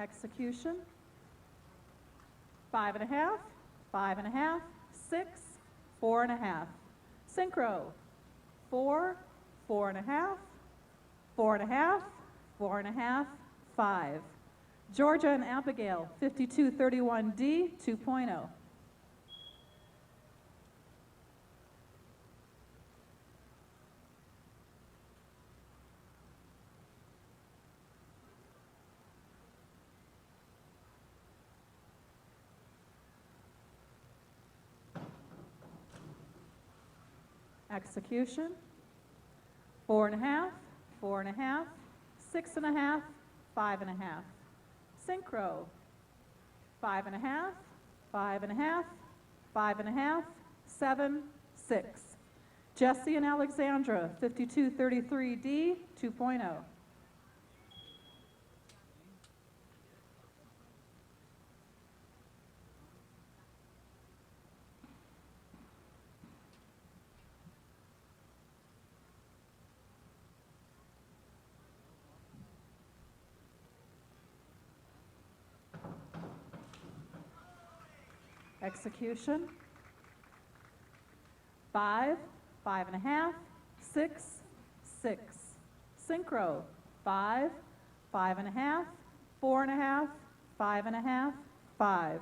Execution, 5.5, 5.5, 6, 4.5. Syncro, 4, 4.5, 4.5, 4.5, 5. Georgia and Abigail, 5231D 2.0. Execution, 4.5, 4.5, 6.5, 5.5. Syncro, 5.5, 5.5, 5.5, 7, 6. Jesse and Alexandra, 5233D 2.0. Execution, 5, 5.5, 6, 6. Syncro, 5, 5.5, 4.5, 5.5, 5.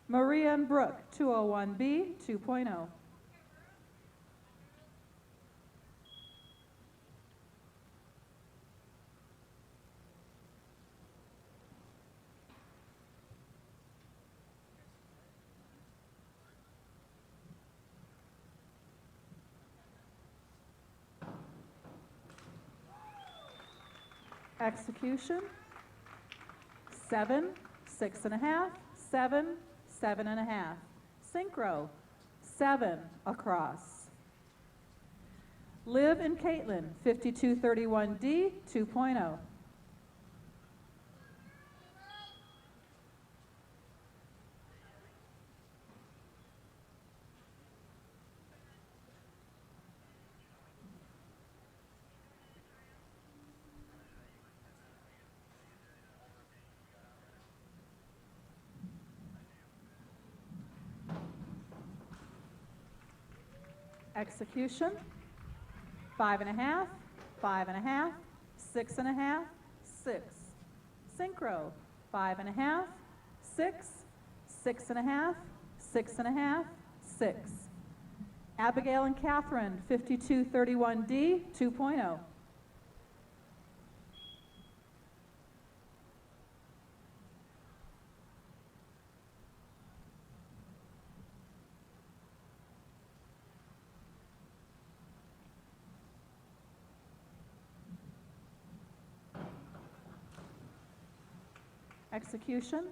Maria and Brooke, 201B 2.0. Execution, 7, 6.5, 7, 7.5. Syncro, 7 across. Liv and Caitlin, 5231D 2.0. Execution, 5.5, 5.5, 6.5, 6. Synchro, 5.5, 6, 6.5, 6.5, 6. Abigail and Catherine, 5231D 2.0. Execution.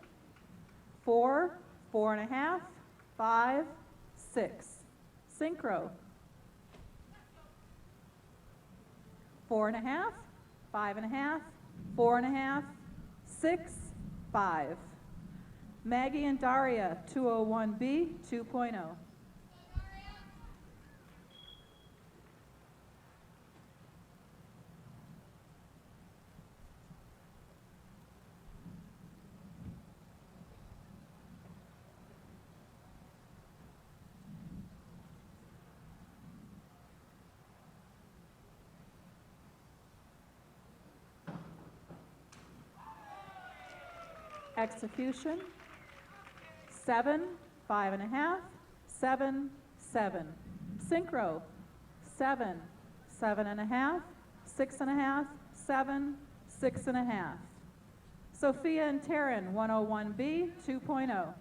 4, 4.5, 5, 6. Syncro. 4.5, 5.5, 4.5, 6, 5. Maggie and Daria, 201B, 2.0. Execution. 7, 5.5, 7, 7. Syncro. 7, 7.5, 6.5, 7, 6.5. Sophia and Taryn, 101B, 2.0.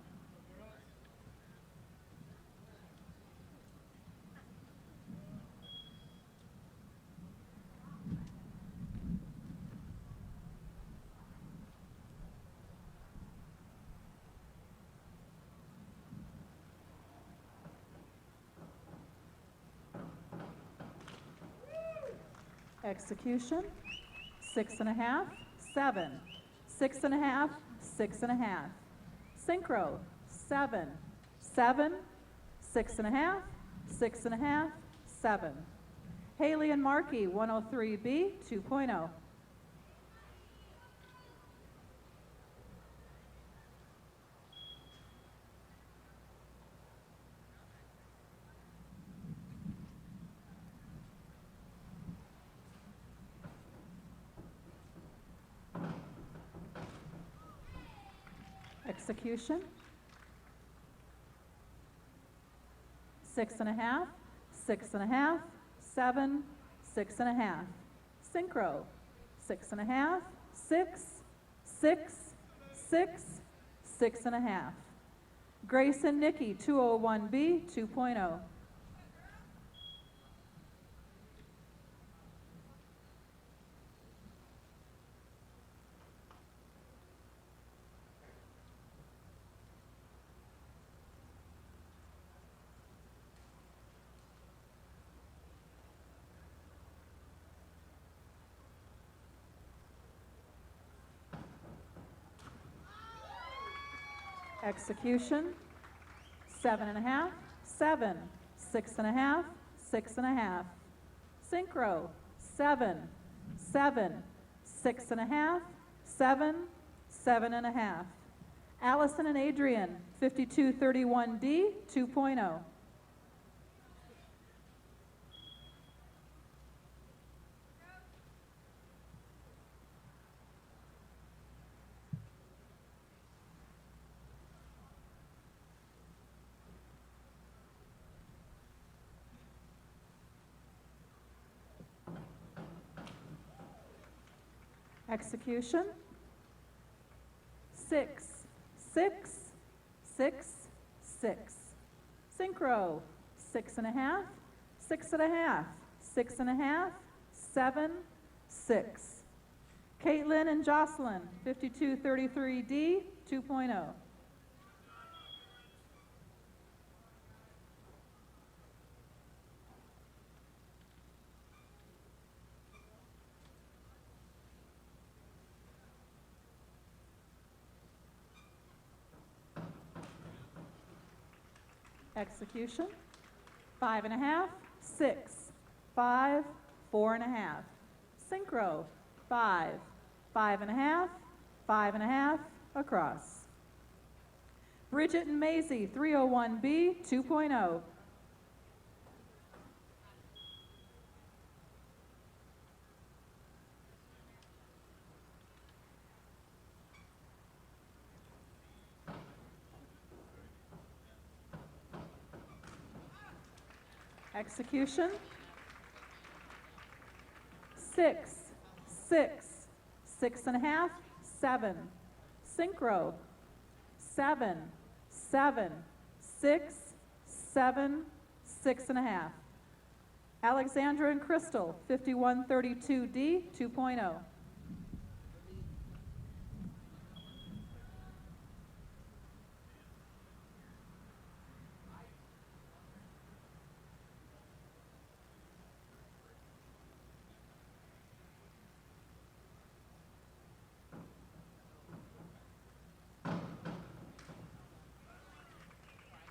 Execution. 6.5, 7. 6.5, 6.5. Syncro. 7, 7, 6.5, 6.5, 7. Haley and Markey, 103B, 2.0. Execution. 6.5, 6.5, 7, 6.5. Syncro. 6.5, 6, 6, 6, 6.5. Grace and Nikki, 201B, 2.0. Execution. 7.5, 7, 6.5, 6.5. Syncro. 7, 7, 6.5, 7, 7.5. Allison and Adrian, 5231D, 2.0. Execution. 6, 6, 6, 6. Syncro. 6.5, 6.5, 6.5, 7, 6. Caitlin and Jocelyn, 5233D, 2.0. Execution. 5.5, 6, 5, 4.5. Syncro. 5, 5.5, 5.5 across. Bridget and Maisie, 301B, 2.0. Execution. 6, 6, 6.5, 7. Syncro. 7, 7, 6, 7, 6.5. Alexandra and Crystal, 5132D, 2.0.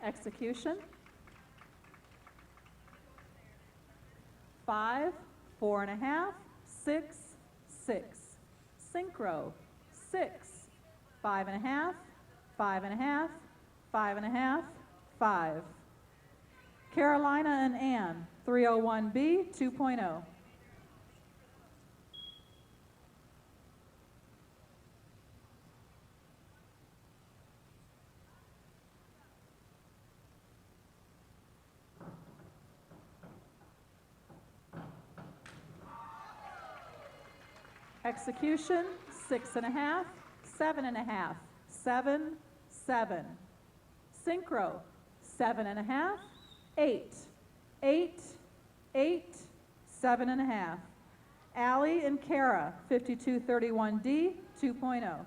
Execution. 5, 4.5, 6, 6. Syncro. 6, 5.5, 5.5, 5.5, 5. Carolina and Ann, 301B 2.0. Execution, 6.5, 7.5, 7, 7. Syncro, 7.5, 8, 8, 8, 7.5. Allie and Kara, 5231D 2.0.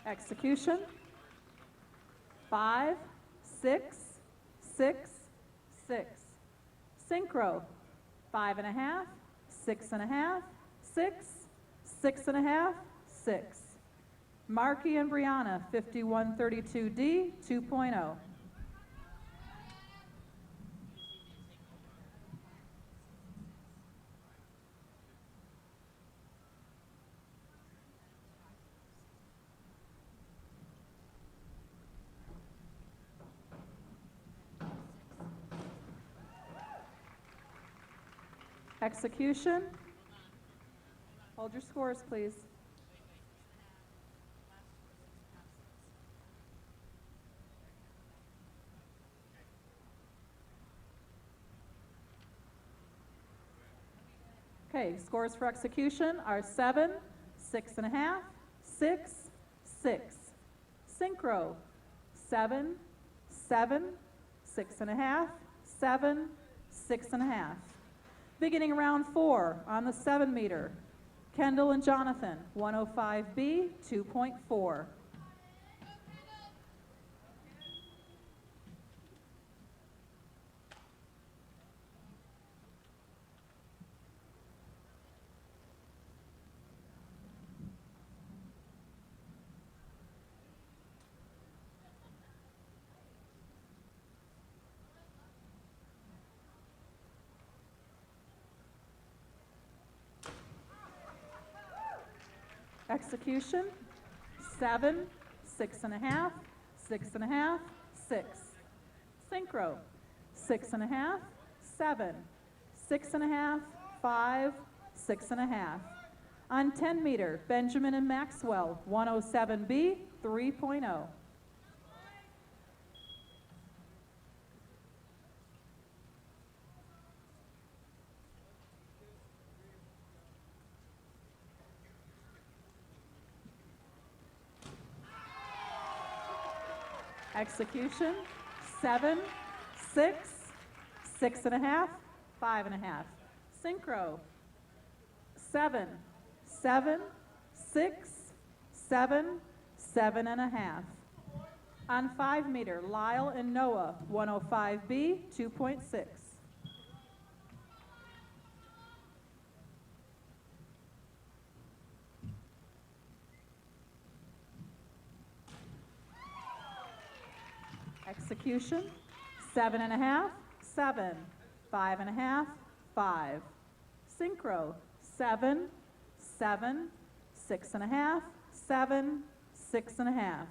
Execution, 5, 6, 6, 6. Syncro, 5.5, 6.5, 6, 6.5, 6. Marky and Brianna, 5132D 2.0. Execution. Hold your scores, please. Okay, scores for execution are 7, 6.5, 6, 6. Syncro, 7, 7, 6.5, 7, 6.5. Beginning round 4 on the 7 meter, Kendall and Jonathan, 105B 2.4. Execution, 7, 6.5, 6.5, 6. Syncro, 6.5, 7, 6.5, 5, 6.5. On 10 meter, Benjamin and Maxwell, 107B 3.0. Execution, 7, 6, 6.5, 5.5. Syncro, 7, 7, 6, 7, 7.5. On 5 meter, Lyle and Noah, 105B 2.6. Execution, 7.5, 7, 5.5, 5. Syncro, 7, 7, 6.5, 7, 6.5.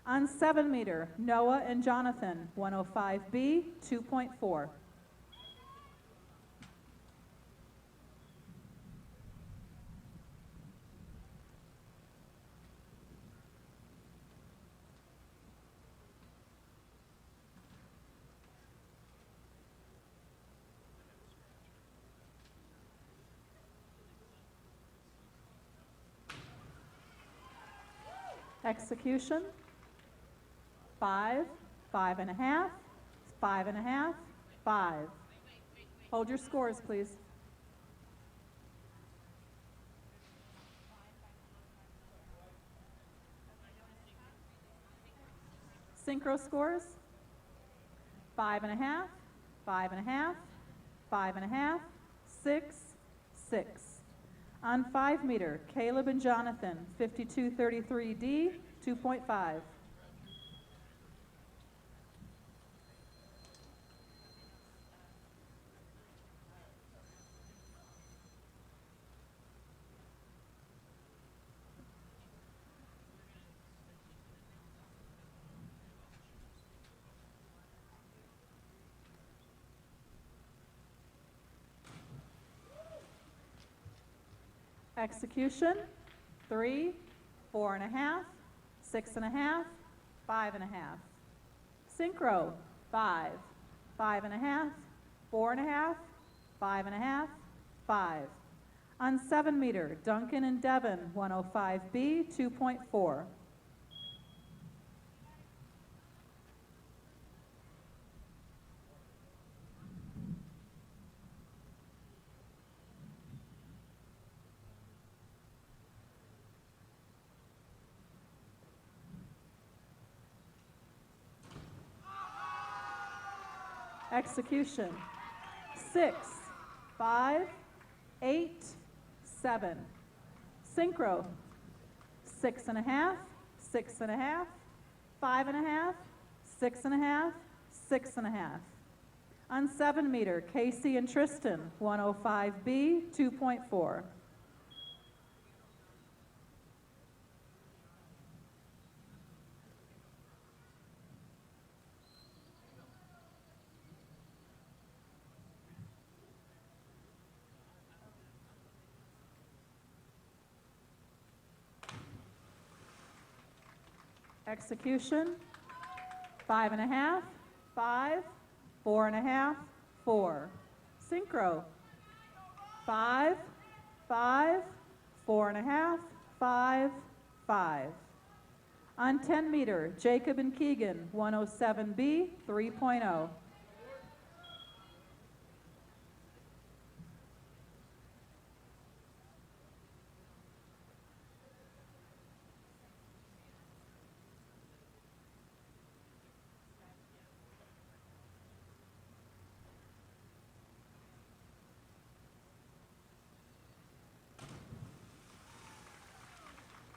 On 7 meter, Noah and Jonathan, 105B 2.4. Execution, 5, 5.5, 5.5, 5. Hold your scores, please. Syncro scores 5.5, 5.5, 5.5, 6, 6. On 5 meter, Caleb and Jonathan, 52.33D, 2.5. Execution, 3, 4.5, 6.5, 5.5. Synchro, 5, 5.5, 4.5, 5.5, 5. On 7 meter, Duncan and Devon, 105B, 2.4. Execution, 6, 5, 8, 7. Synchro, 6.5, 6.5, 5.5, 6.5, 6.5. On 7 meter, Casey and Tristan, 105B, 2.4. Execution, 5.5, 5, 4.5, 4. Synchro, 5, 5, 4.5, 5, 5. On 10 meter, Jacob and Keegan, 107B, 3.0.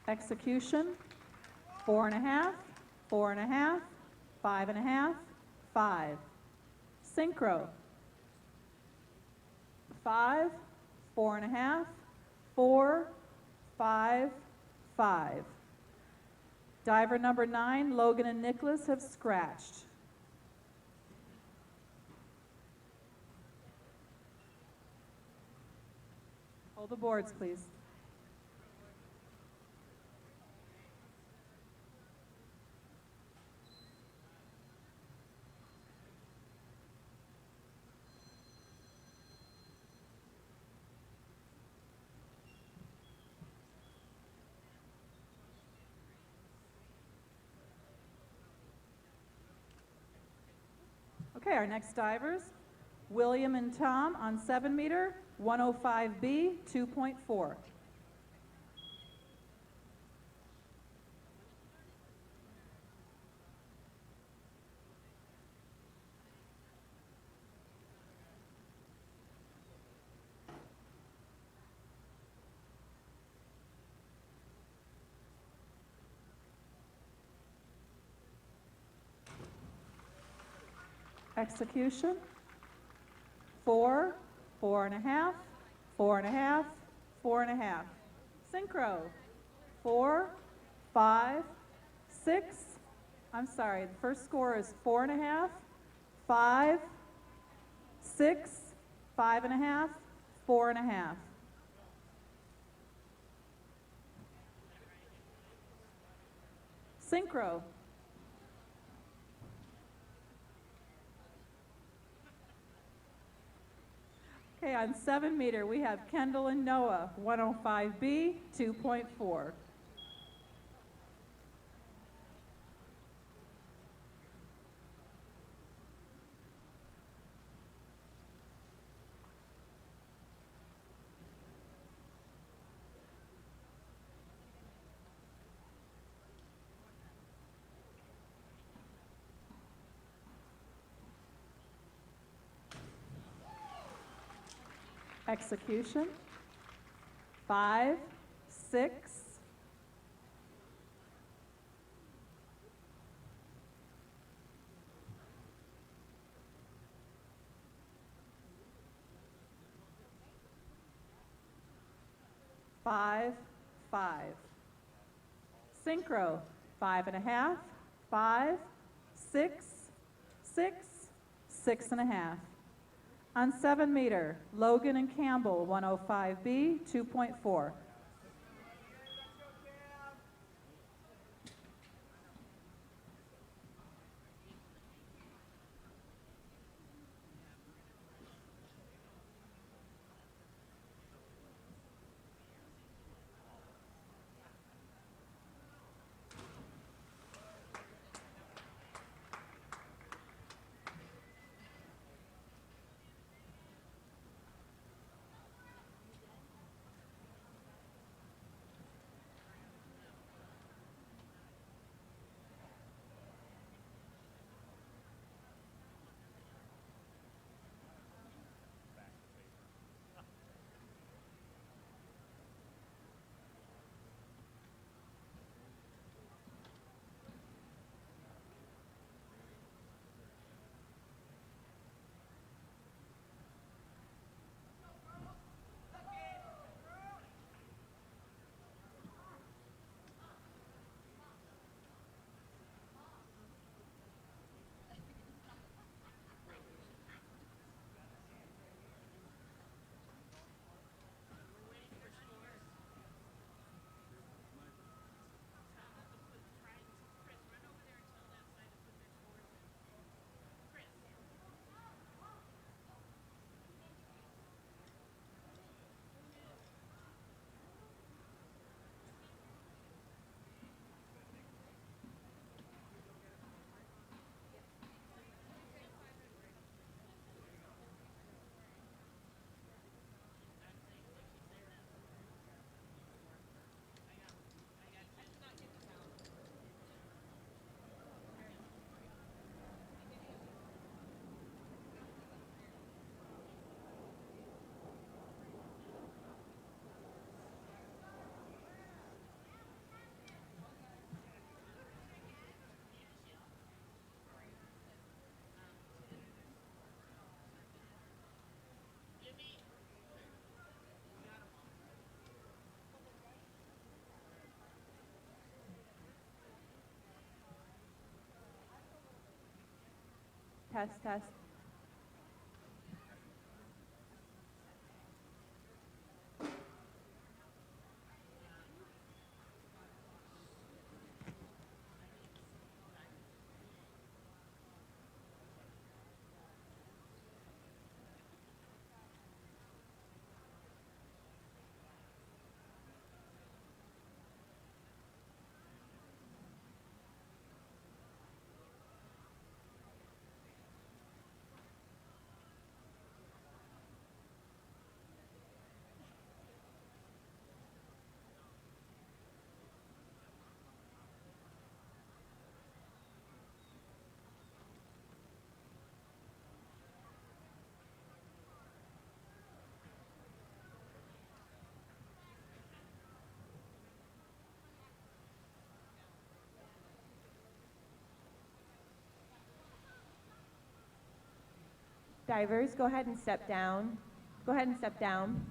Execution, 4.5, 4.5, 5.5, 5. Synchro, 5, 4.5, 4, 5, 5. Diver number 9, Logan and Nicholas have scratched. Hold the boards, please. Okay, our next divers, William and Tom on 7 meter, 105B, 2.4. Execution, 4, 4.5, 4.5, 4.5. Synchro, 4, 5, 6. I'm sorry, the first score is 4.5, 5, 6, 5.5, 4.5. Synchro, okay, on 7 meter, we have Kendall and Noah, 105B, 2.4. execution, 5, 6, 5, 5. Syncro, 5.5, 5, 6, 6, 6.5. On 7 meter, Logan and Campbell, 105B, 2.4. Test, test. Divers, go ahead and step down. Go ahead and step down.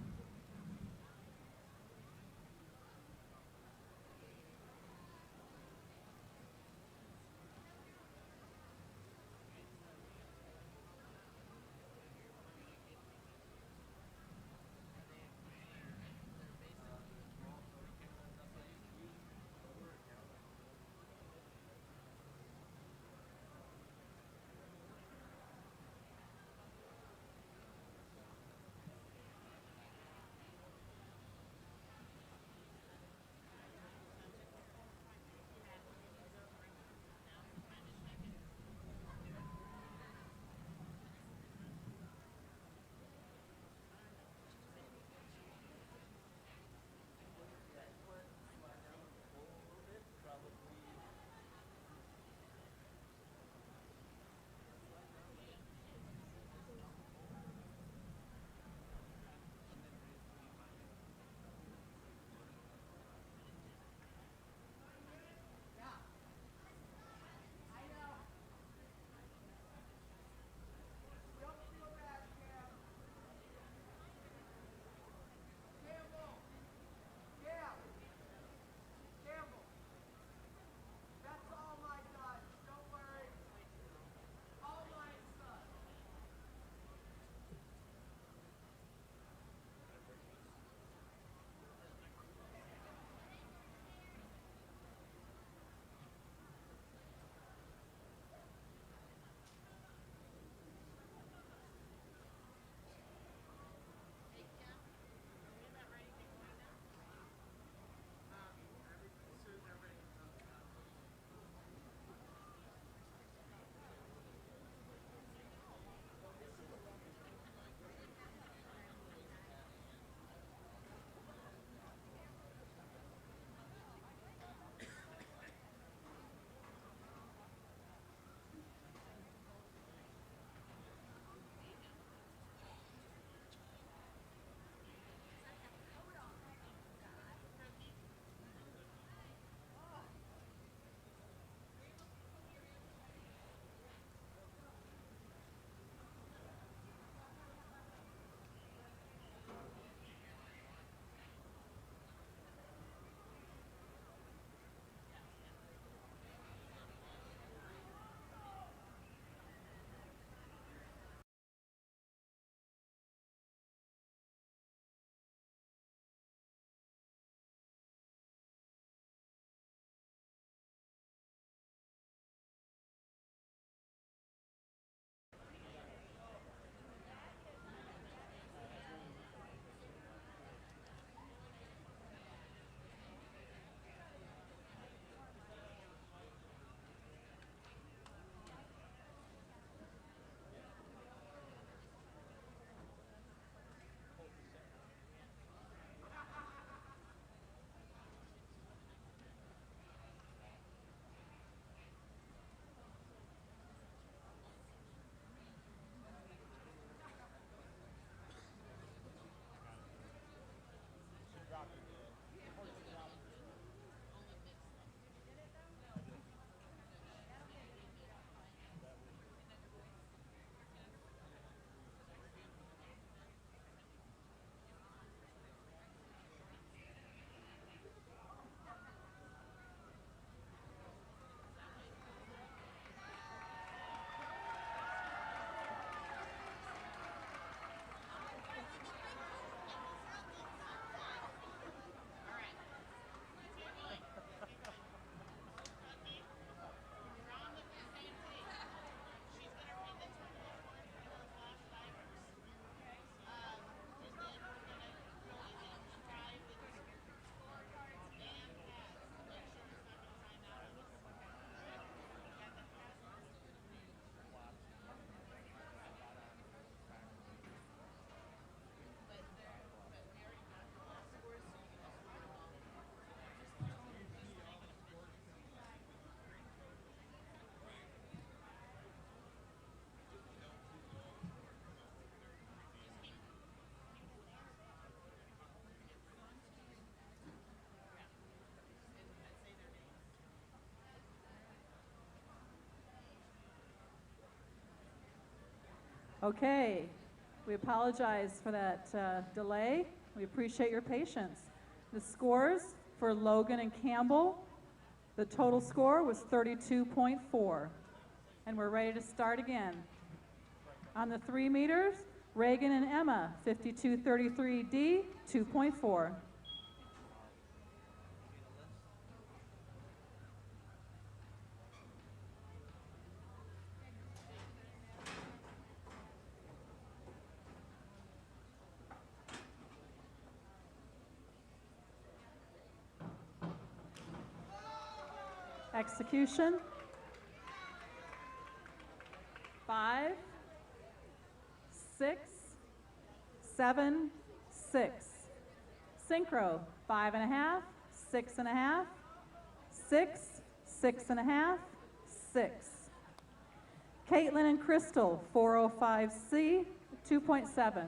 Okay, we apologize for that delay. We appreciate your patience. The scores for Logan and Campbell, the total score was 32.4. And we're ready to start again. On the 3 meters, Reagan and Emma, 52.33D, 2.4. Execution. 5, 6, 7, 6. Syncro, 5.5, 6.5, 6, 6.5, 6. Caitlin and Crystal, 405C, 2.7.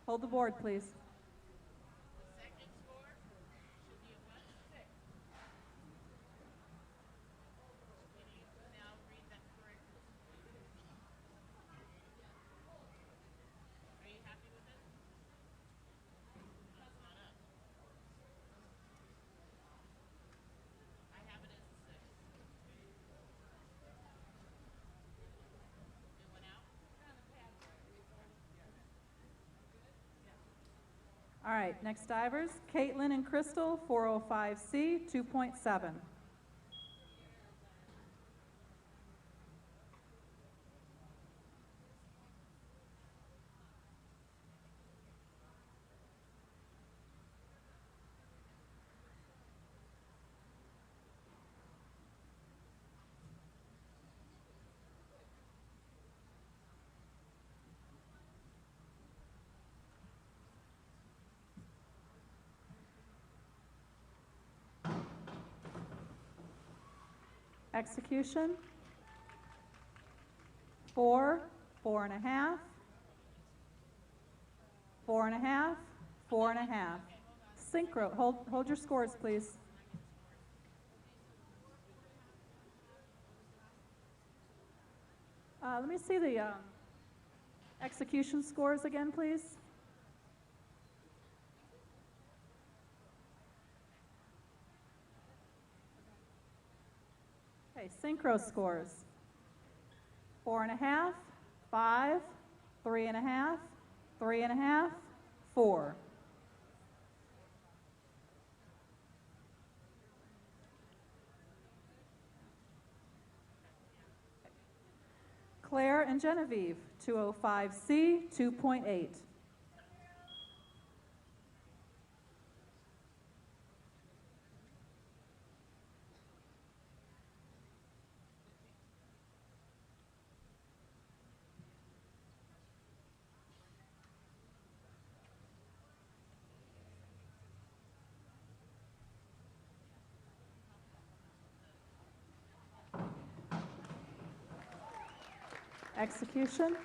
Hold the board, please. All right, next divers, Caitlin and Crystal, 405C, 2.7. Execution. 4, 4.5, 4.5, 4.5. Syncro, hold your scores, please. Let me see the execution scores again, please. Okay, Syncro scores. 4.5, 5, 3.5, 3.5, 4. Claire and Genevieve, 205C, 2.8. Execution.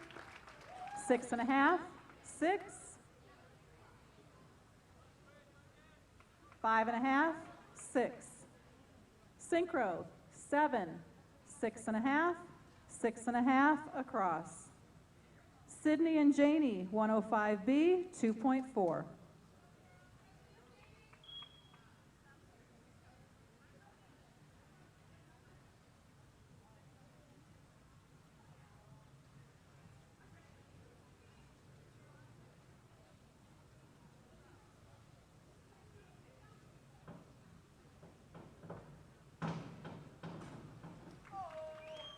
6.5, 6. 5.5, 6. Syncro, 7, 6.5, 6.5 across. Sydney and Janie, 105B, 2.4.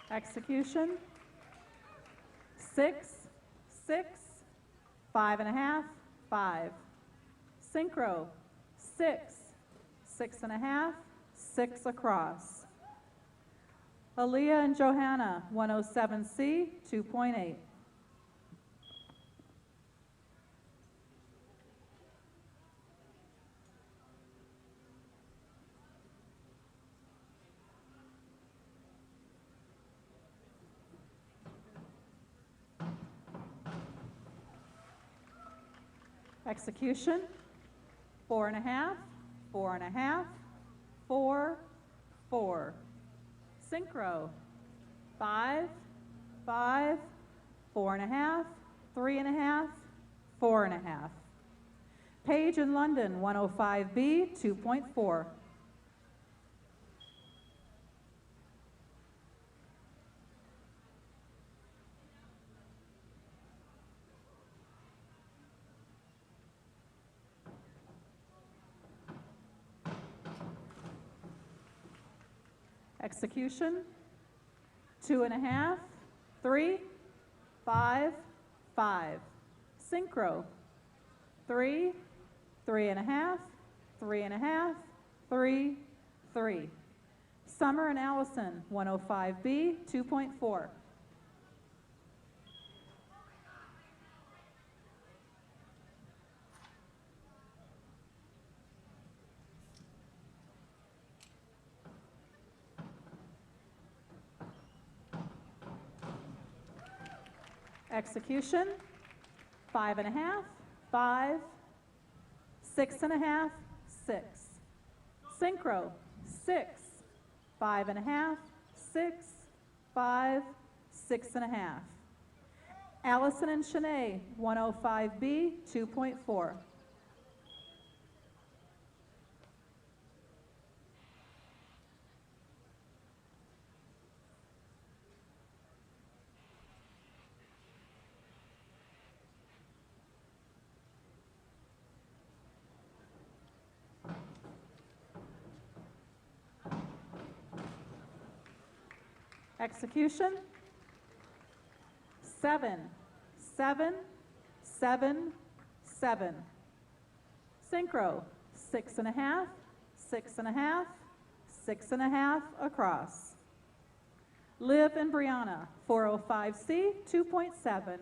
Execution. 6, 6, 5.5, 5. Syncro, 6, 6.5, 6 across. Aaliyah and Johanna, 107C, 2.8. Execution. 4.5, 4.5, 4, 4. Syncro, 5, 5, 4.5, 3.5, 4.5. Page and London, 105B, 2.4. Execution, 2.5, 3, 5, 5. Syncro, 3, 3.5, 3.5, 3, 3. Summer and Allison, 105B, 2.4. Execution, 5.5, 5, 6.5, 6. Syncro, 6, 5.5, 6, 5, 6.5. Allison and Shanae, 105B, 2.4. Execution, 7, 7, 7, 7. Synchro, 6.5, 6.5, 6.5 across. Liv and Brianna, 405C, 2.7.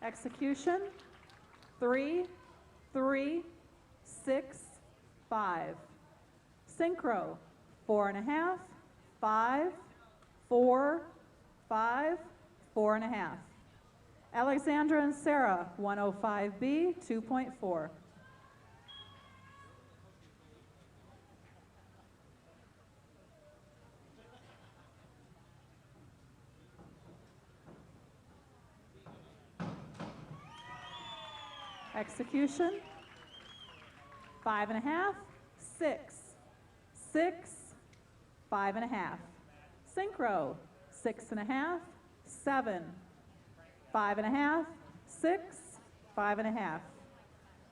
Execution, 3, 3, 6, 5. Synchro, 4.5, 5, 4, 5, 4.5. Alexandra and Sarah, 105B, 2.4. Execution, 5.5, 6, 6, 5.5. Synchro, 6.5, 7, 5.5, 6, 5.5.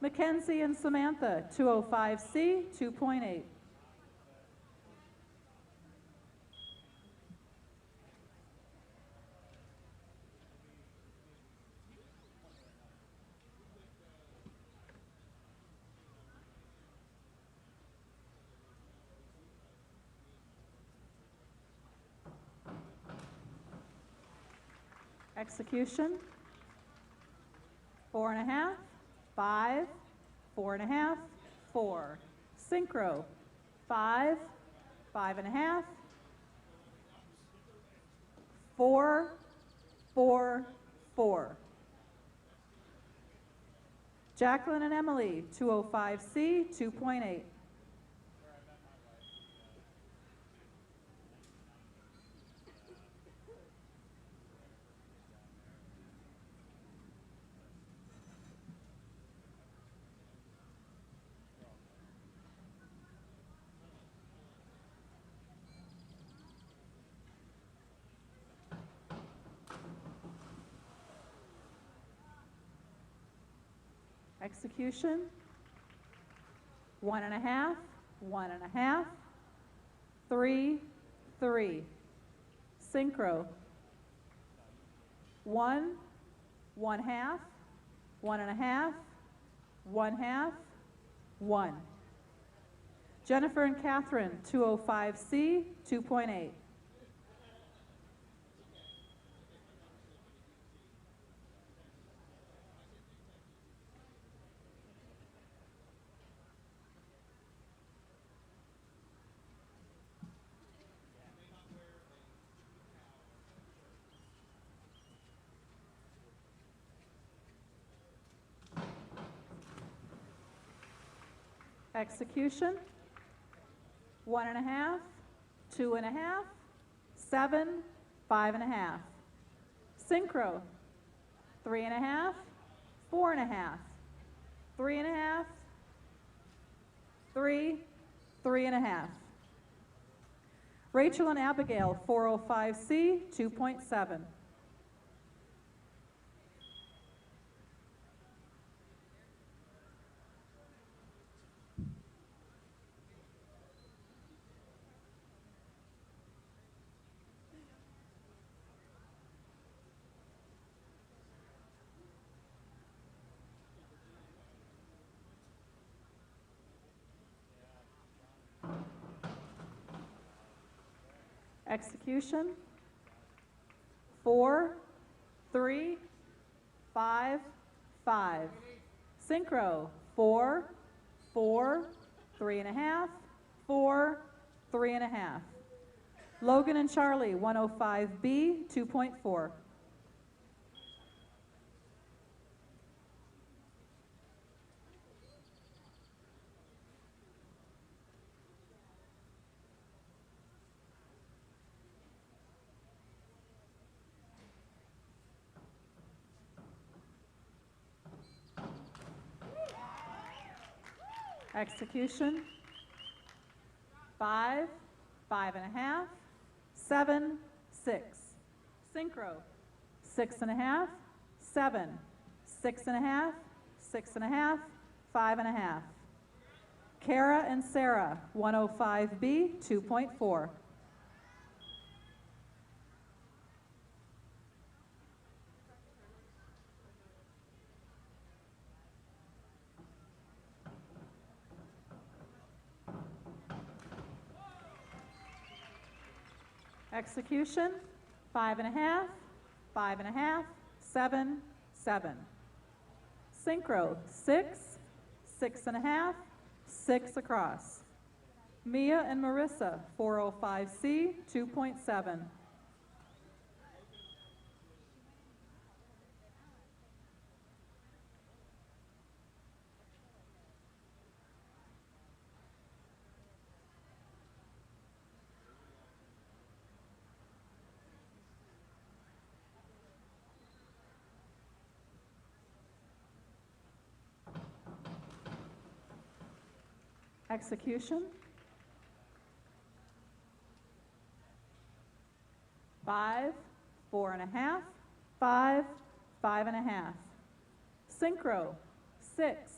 Mackenzie and Samantha, 205C, 2.8. Execution, 4.5, 5, 4.5, 4. Synchro, 5, 5.5, 4, 4, 4. Jacqueline and Emily, 205C, 2.8. Execution, 1.5, 1.5, 3, 3. Synchro, 1, 1/2, 1.5, 1/2, 1. Jennifer and Catherine, 205C, 2.8. Execution, 1.5, 2.5, 7, 5.5. Syncro, 3.5, 4.5, 3.5, 3, 3.5. Rachel and Abigail, 405C, 2.7. Execution, 4, 3, 5, 5. Syncro, 4, 4, 3.5, 4, 3.5. Logan and Charlie, 105B, 2.4. Execution, 5, 5.5, 7, 6. Syncro, 6.5, 7, 6.5, 6.5, 5.5. Kara and Sarah, 105B, 2.4. Execution, 5.5, 5.5, 7, 7. Syncro, 6, 6.5, 6 across. Mia and Marissa, 405C, 2.7. Execution, 5, 4.5, 5, 5.5. Syncro, 6,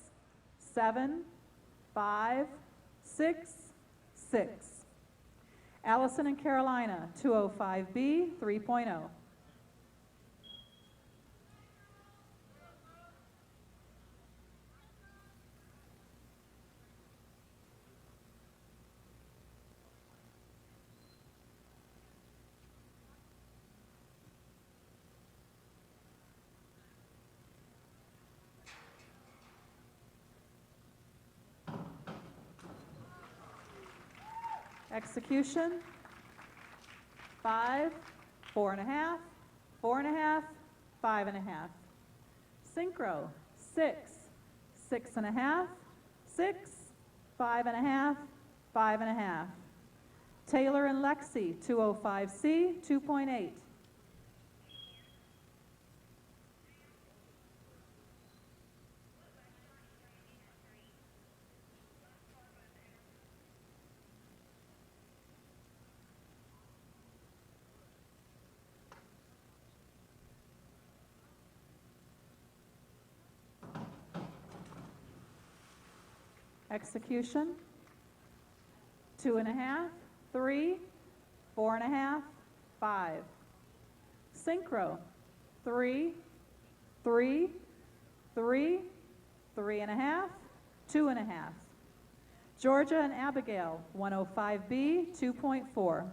7, 5, 6, 6. Allison and Carolina, 205B, 3.0. Execution, 5, 4.5, 4.5, 5.5. Syncro, 6, 6.5, 6, 5.5, 5.5. Taylor and Lexi, 205C, 2.8. Execution, 2.5, 3, 4.5, 5. Syncro, 3, 3, 3, 3.5, 2.5. Georgia and Abigail, 105B, 2.4.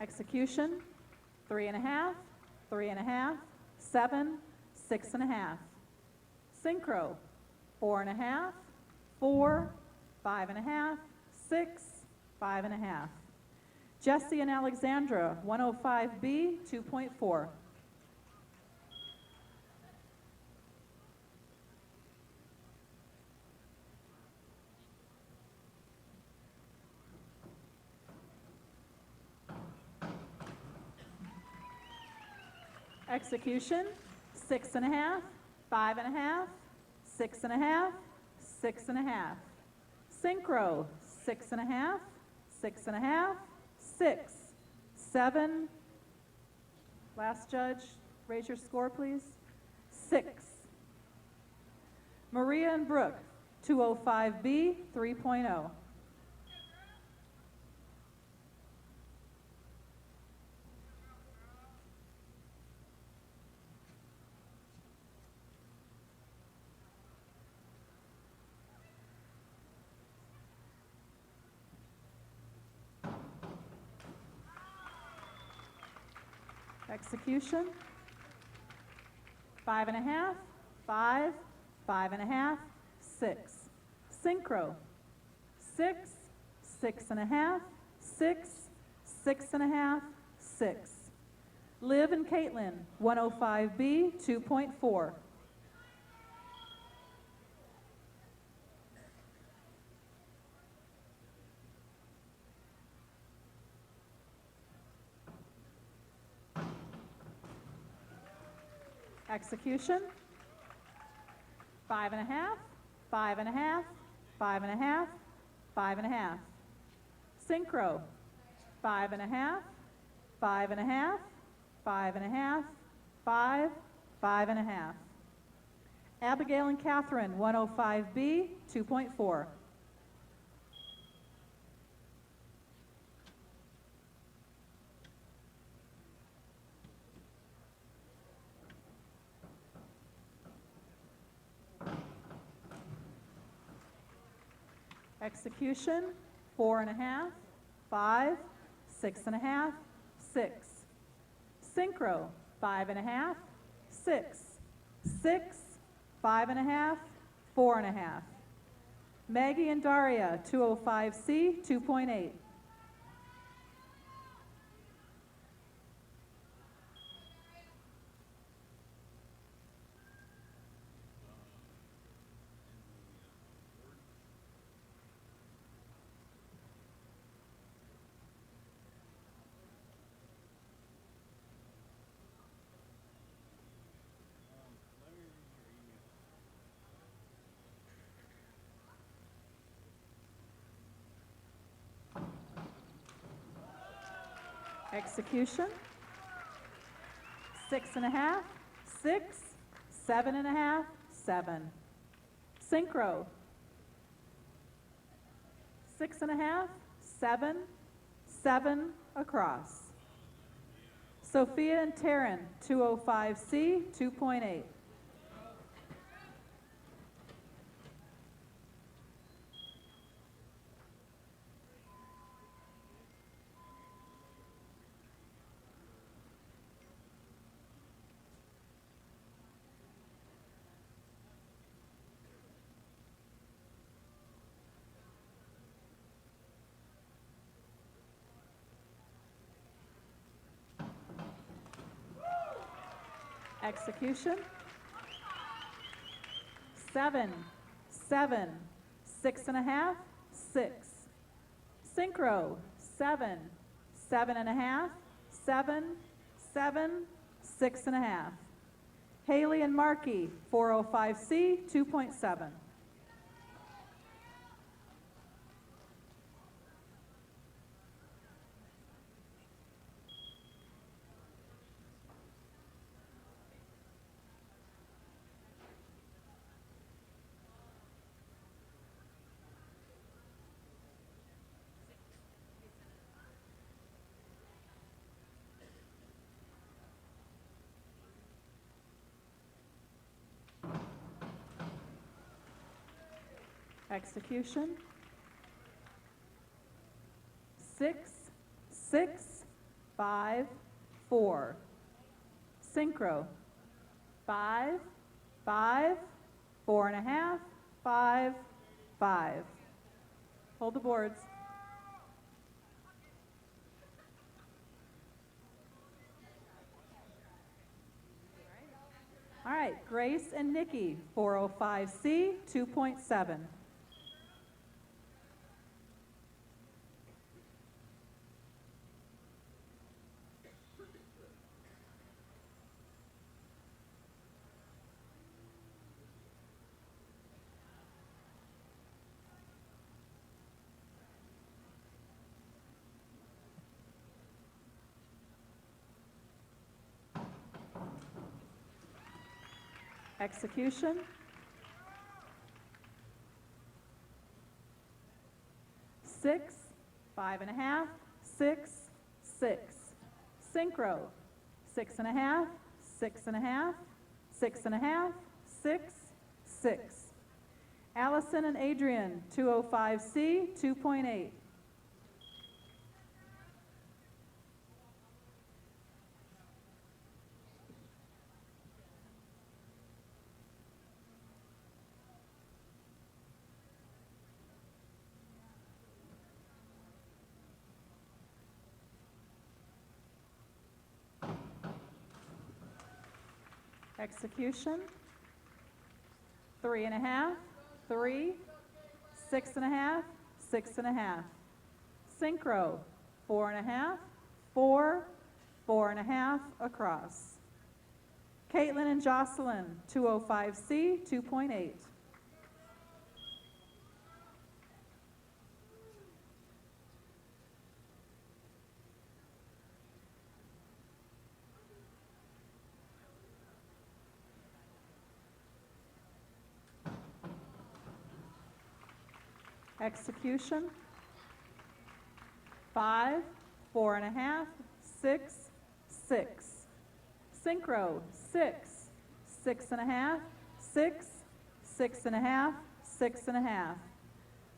Execution, 3.5, 3.5, 7, 6.5. Syncro, 4.5, 4, 5.5, 6, 5.5. Jesse and Alexandra, 105B, 2.4. Execution, 6.5, 5.5, 6.5, 6.5. Syncro, 6.5, 6.5, 6, 7. Last judge, raise your score, please. 6. Maria and Brooke, 205B, 3.0. Execution, 5.5, 5, 5.5, 6. Syncro, 6, 6.5, 6, 6.5, 6. Liv and Caitlin, 105B, 2.4. Execution, 5.5, 5.5, 5.5, 5.5. Syncro, 5.5, 5.5, 5.5, 5, 5.5. Abigail and Catherine, 105B, 2.4. Execution, 4.5, 5, 6.5, 6. Syncro, 5.5, 6, 6, 5.5, 4.5. Maggie and Daria, 205C, 2.8. Execution, 6.5, 6, 7.5, 7. Syncro, 6.5, 7, 7 across. Sophia and Taryn, 205C, 2.8. Execution, 7, 7, 6.5, 6. Syncro, 7, 7.5, 7, 7, 6.5. Haley and Markey, 405C, 2.7. Execution, 6, 6, 5, 4. Syncro, 5, 5, 4.5, 5, 5. Hold the boards. All right, Grace and Nikki, 405C, 2.7. Execution. Six, 5.5, 6, 6. Syncro, 6.5, 6.5, 6.5, 6, 6. Allison and Adrian, 205C, 2.8. Execution. 3.5, 3, 6.5, 6.5. Syncro, 4.5, 4, 4.5 across. Caitlin and Jocelyn, 205C, 2.8. Execution. 5, 4.5, 6, 6. Syncro, 6, 6.5, 6, 6.5, 6.5.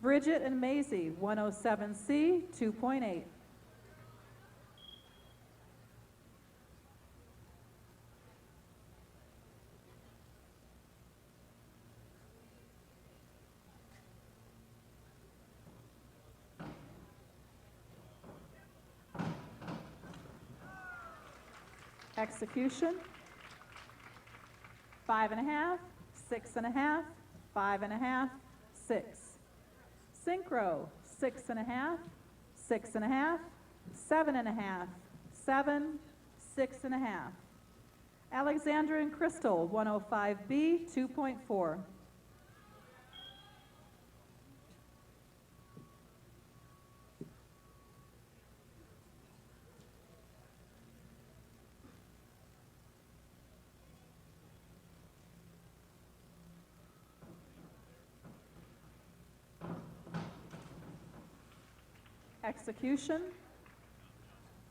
Bridget and Maisie, 107C, 2.8. Execution. 5.5, 6.5, 5.5, 6. Syncro, 6.5, 6.5, 7.5, 7, 6.5. Alexandra and Crystal, 105B, 2.4. Execution.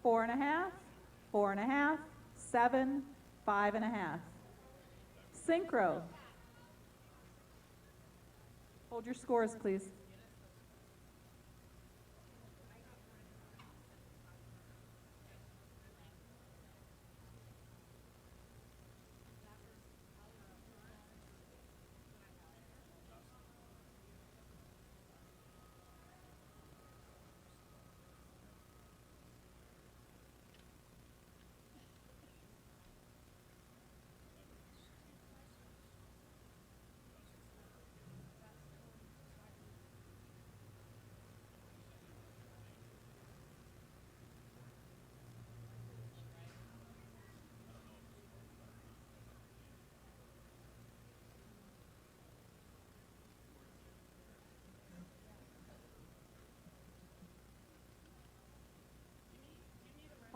4.5, 4.5, 7, 5.5. Syncro. Hold your scores, please.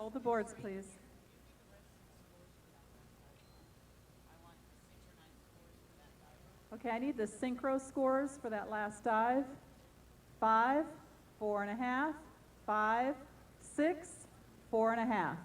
Hold the boards, please. Okay, I need the synchro scores for that last dive. 5, 4.5, 5, 6, 4.5.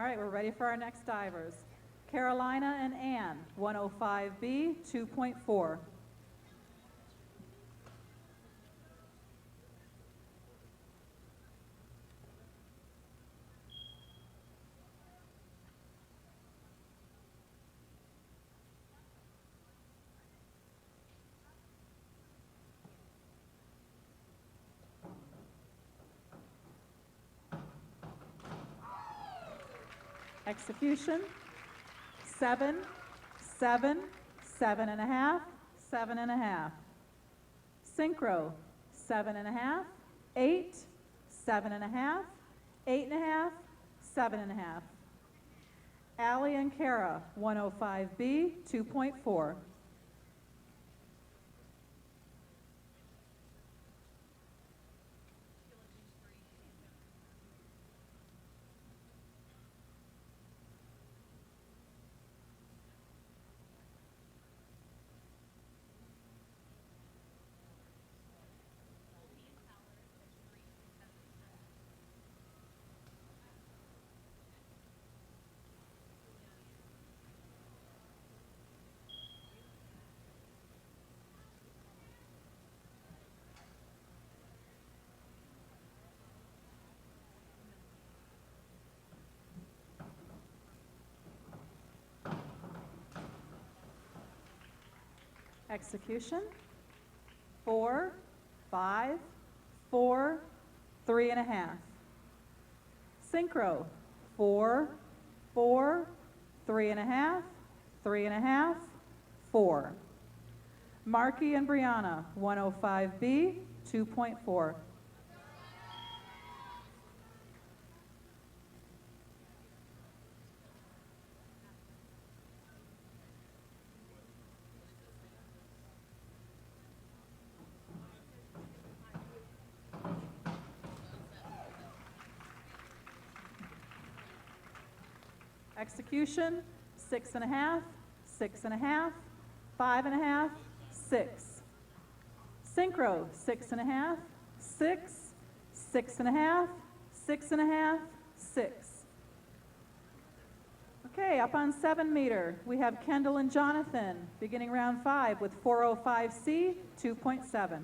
All right, we're ready for our next divers. Carolina and Ann, 105B, 2.4. Execution, 7, 7, 7.5, 7.5. Syncro, 7.5, 8, 7.5, 8.5, 7.5. Allie and Kara, 105B, 2.4. Execution, 4, 5, 4, 3.5. Syncro, 4, 4, 3.5, 3.5, 4. Markey and Brianna, 105B, 2.4. Execution, 6.5, 6.5, 5.5, 6. Synchro, 6.5, 6, 6.5, 6.5, 6. Okay, up on 7 meter, we have Kendall and Jonathan, beginning round 5 with 405C, 2.7.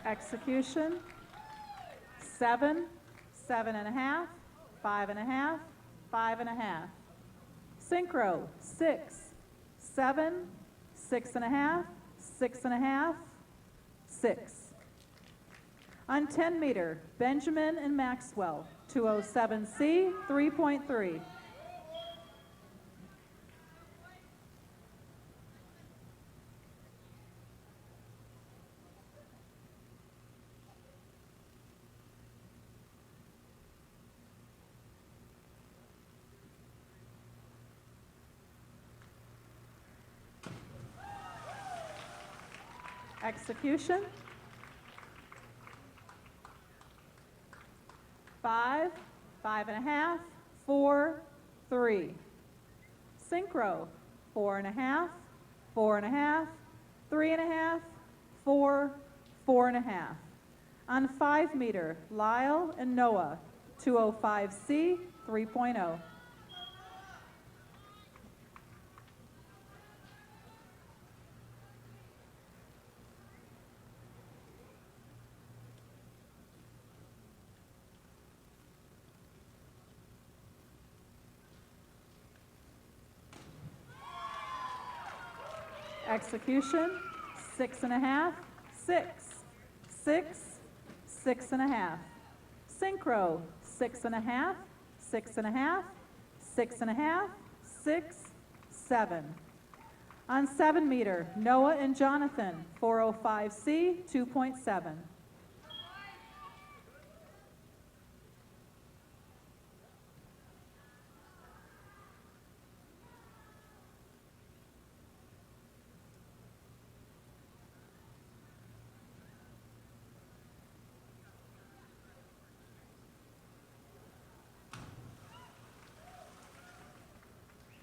Execution, 7, 7.5, 5.5, 5.5. Synchro, 6, 7, 6.5, 6.5, 6. On 10 meter, Benjamin and Maxwell, 207C, 3.3. Execution, 5, 5.5, 4, 3. Synchro, 4.5, 4.5, 3.5, 4, 4.5. On 5 meter, Lyle and Noah, 205C, 3.0. Execution, 6.5, 6, 6, 6.5. Synchro, 6.5, 6.5, 6.5, 6, 7. On 7 meter, Noah and Jonathan, 405C, 2.7.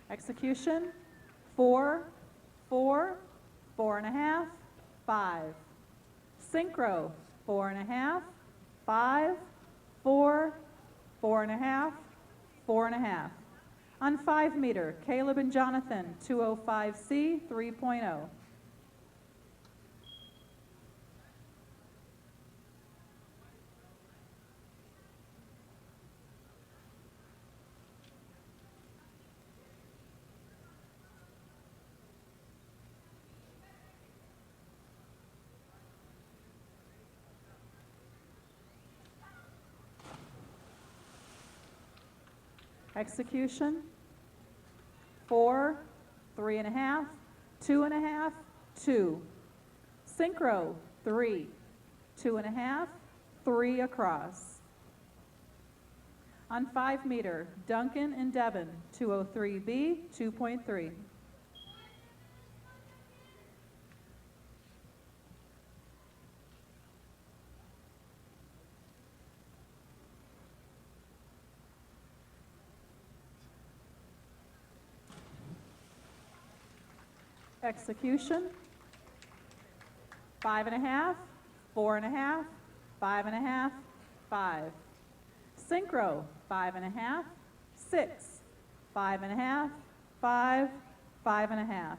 Execution, 4, 4, 4.5, 5. Syncro, 4.5, 5, 4, 4.5, 4.5. On 5 meter, Caleb and Jonathan, 205C, 3.0. Execution, 4, 3.5, 2.5, 2. Syncro, 3, 2.5, 3 across. On 5 meter, Duncan and Devon, 203B, 2.3. Execution, 5.5, 4.5, 5.5, 5. Syncro, 5.5, 6, 5.5, 5, 5.5.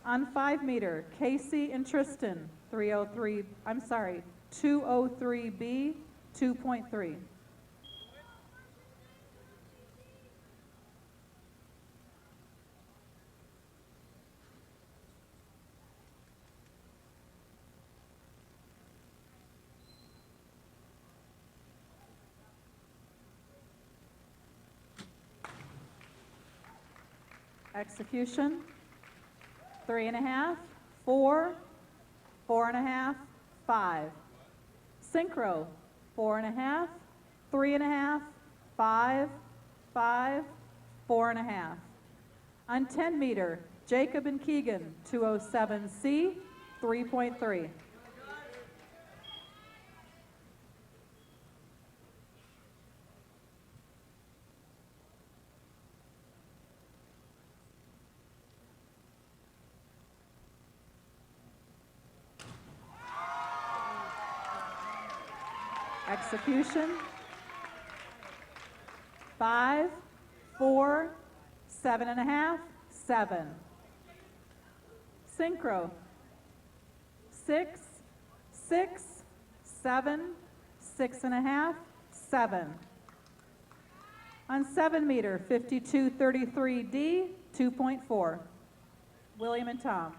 On 5 meter, Casey and Tristan, 203B, 2.3. Execution, 3.5, 4, 4.5, 5. Syncro, 4.5, 3.5, 5, 5, 4.5. On 10 meter, Jacob and Keegan, 207C, 3.3. Execution, 5, 4, 7.5, 7. Syncro, 6, 6, 7, 6.5, 7. On 7 meter, 5233D, 2.4. William and Tom.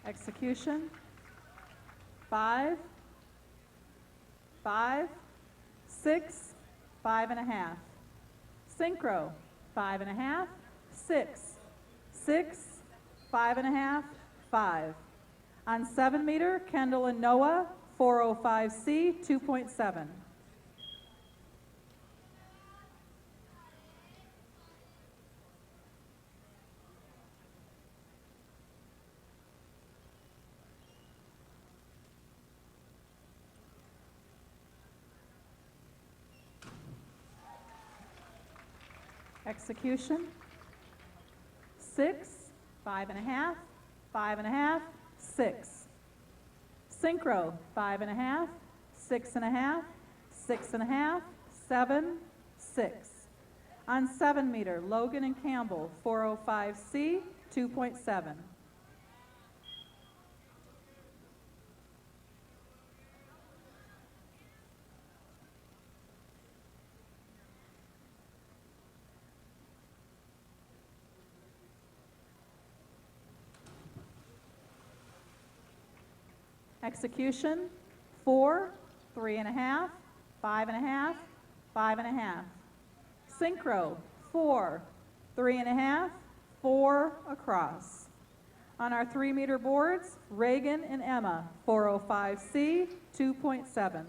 Execution, 5, 5, 6, 5.5. Syncro, 5.5, 6, 6, 5.5, 5. On 7 meter, Kendall and Noah, 405C, 2.7. Execution, 6, 5.5, 5.5, 6. Syncro, 5.5, 6.5, 6.5, 7, 6. On 7 meter, Logan and Campbell, 405C, 2.7. Execution, 4, 3.5, 5.5, 5.5. Syncro, 4, 3.5, 4 across. On our 3-meter boards, Reagan and Emma, 405C, 2.7.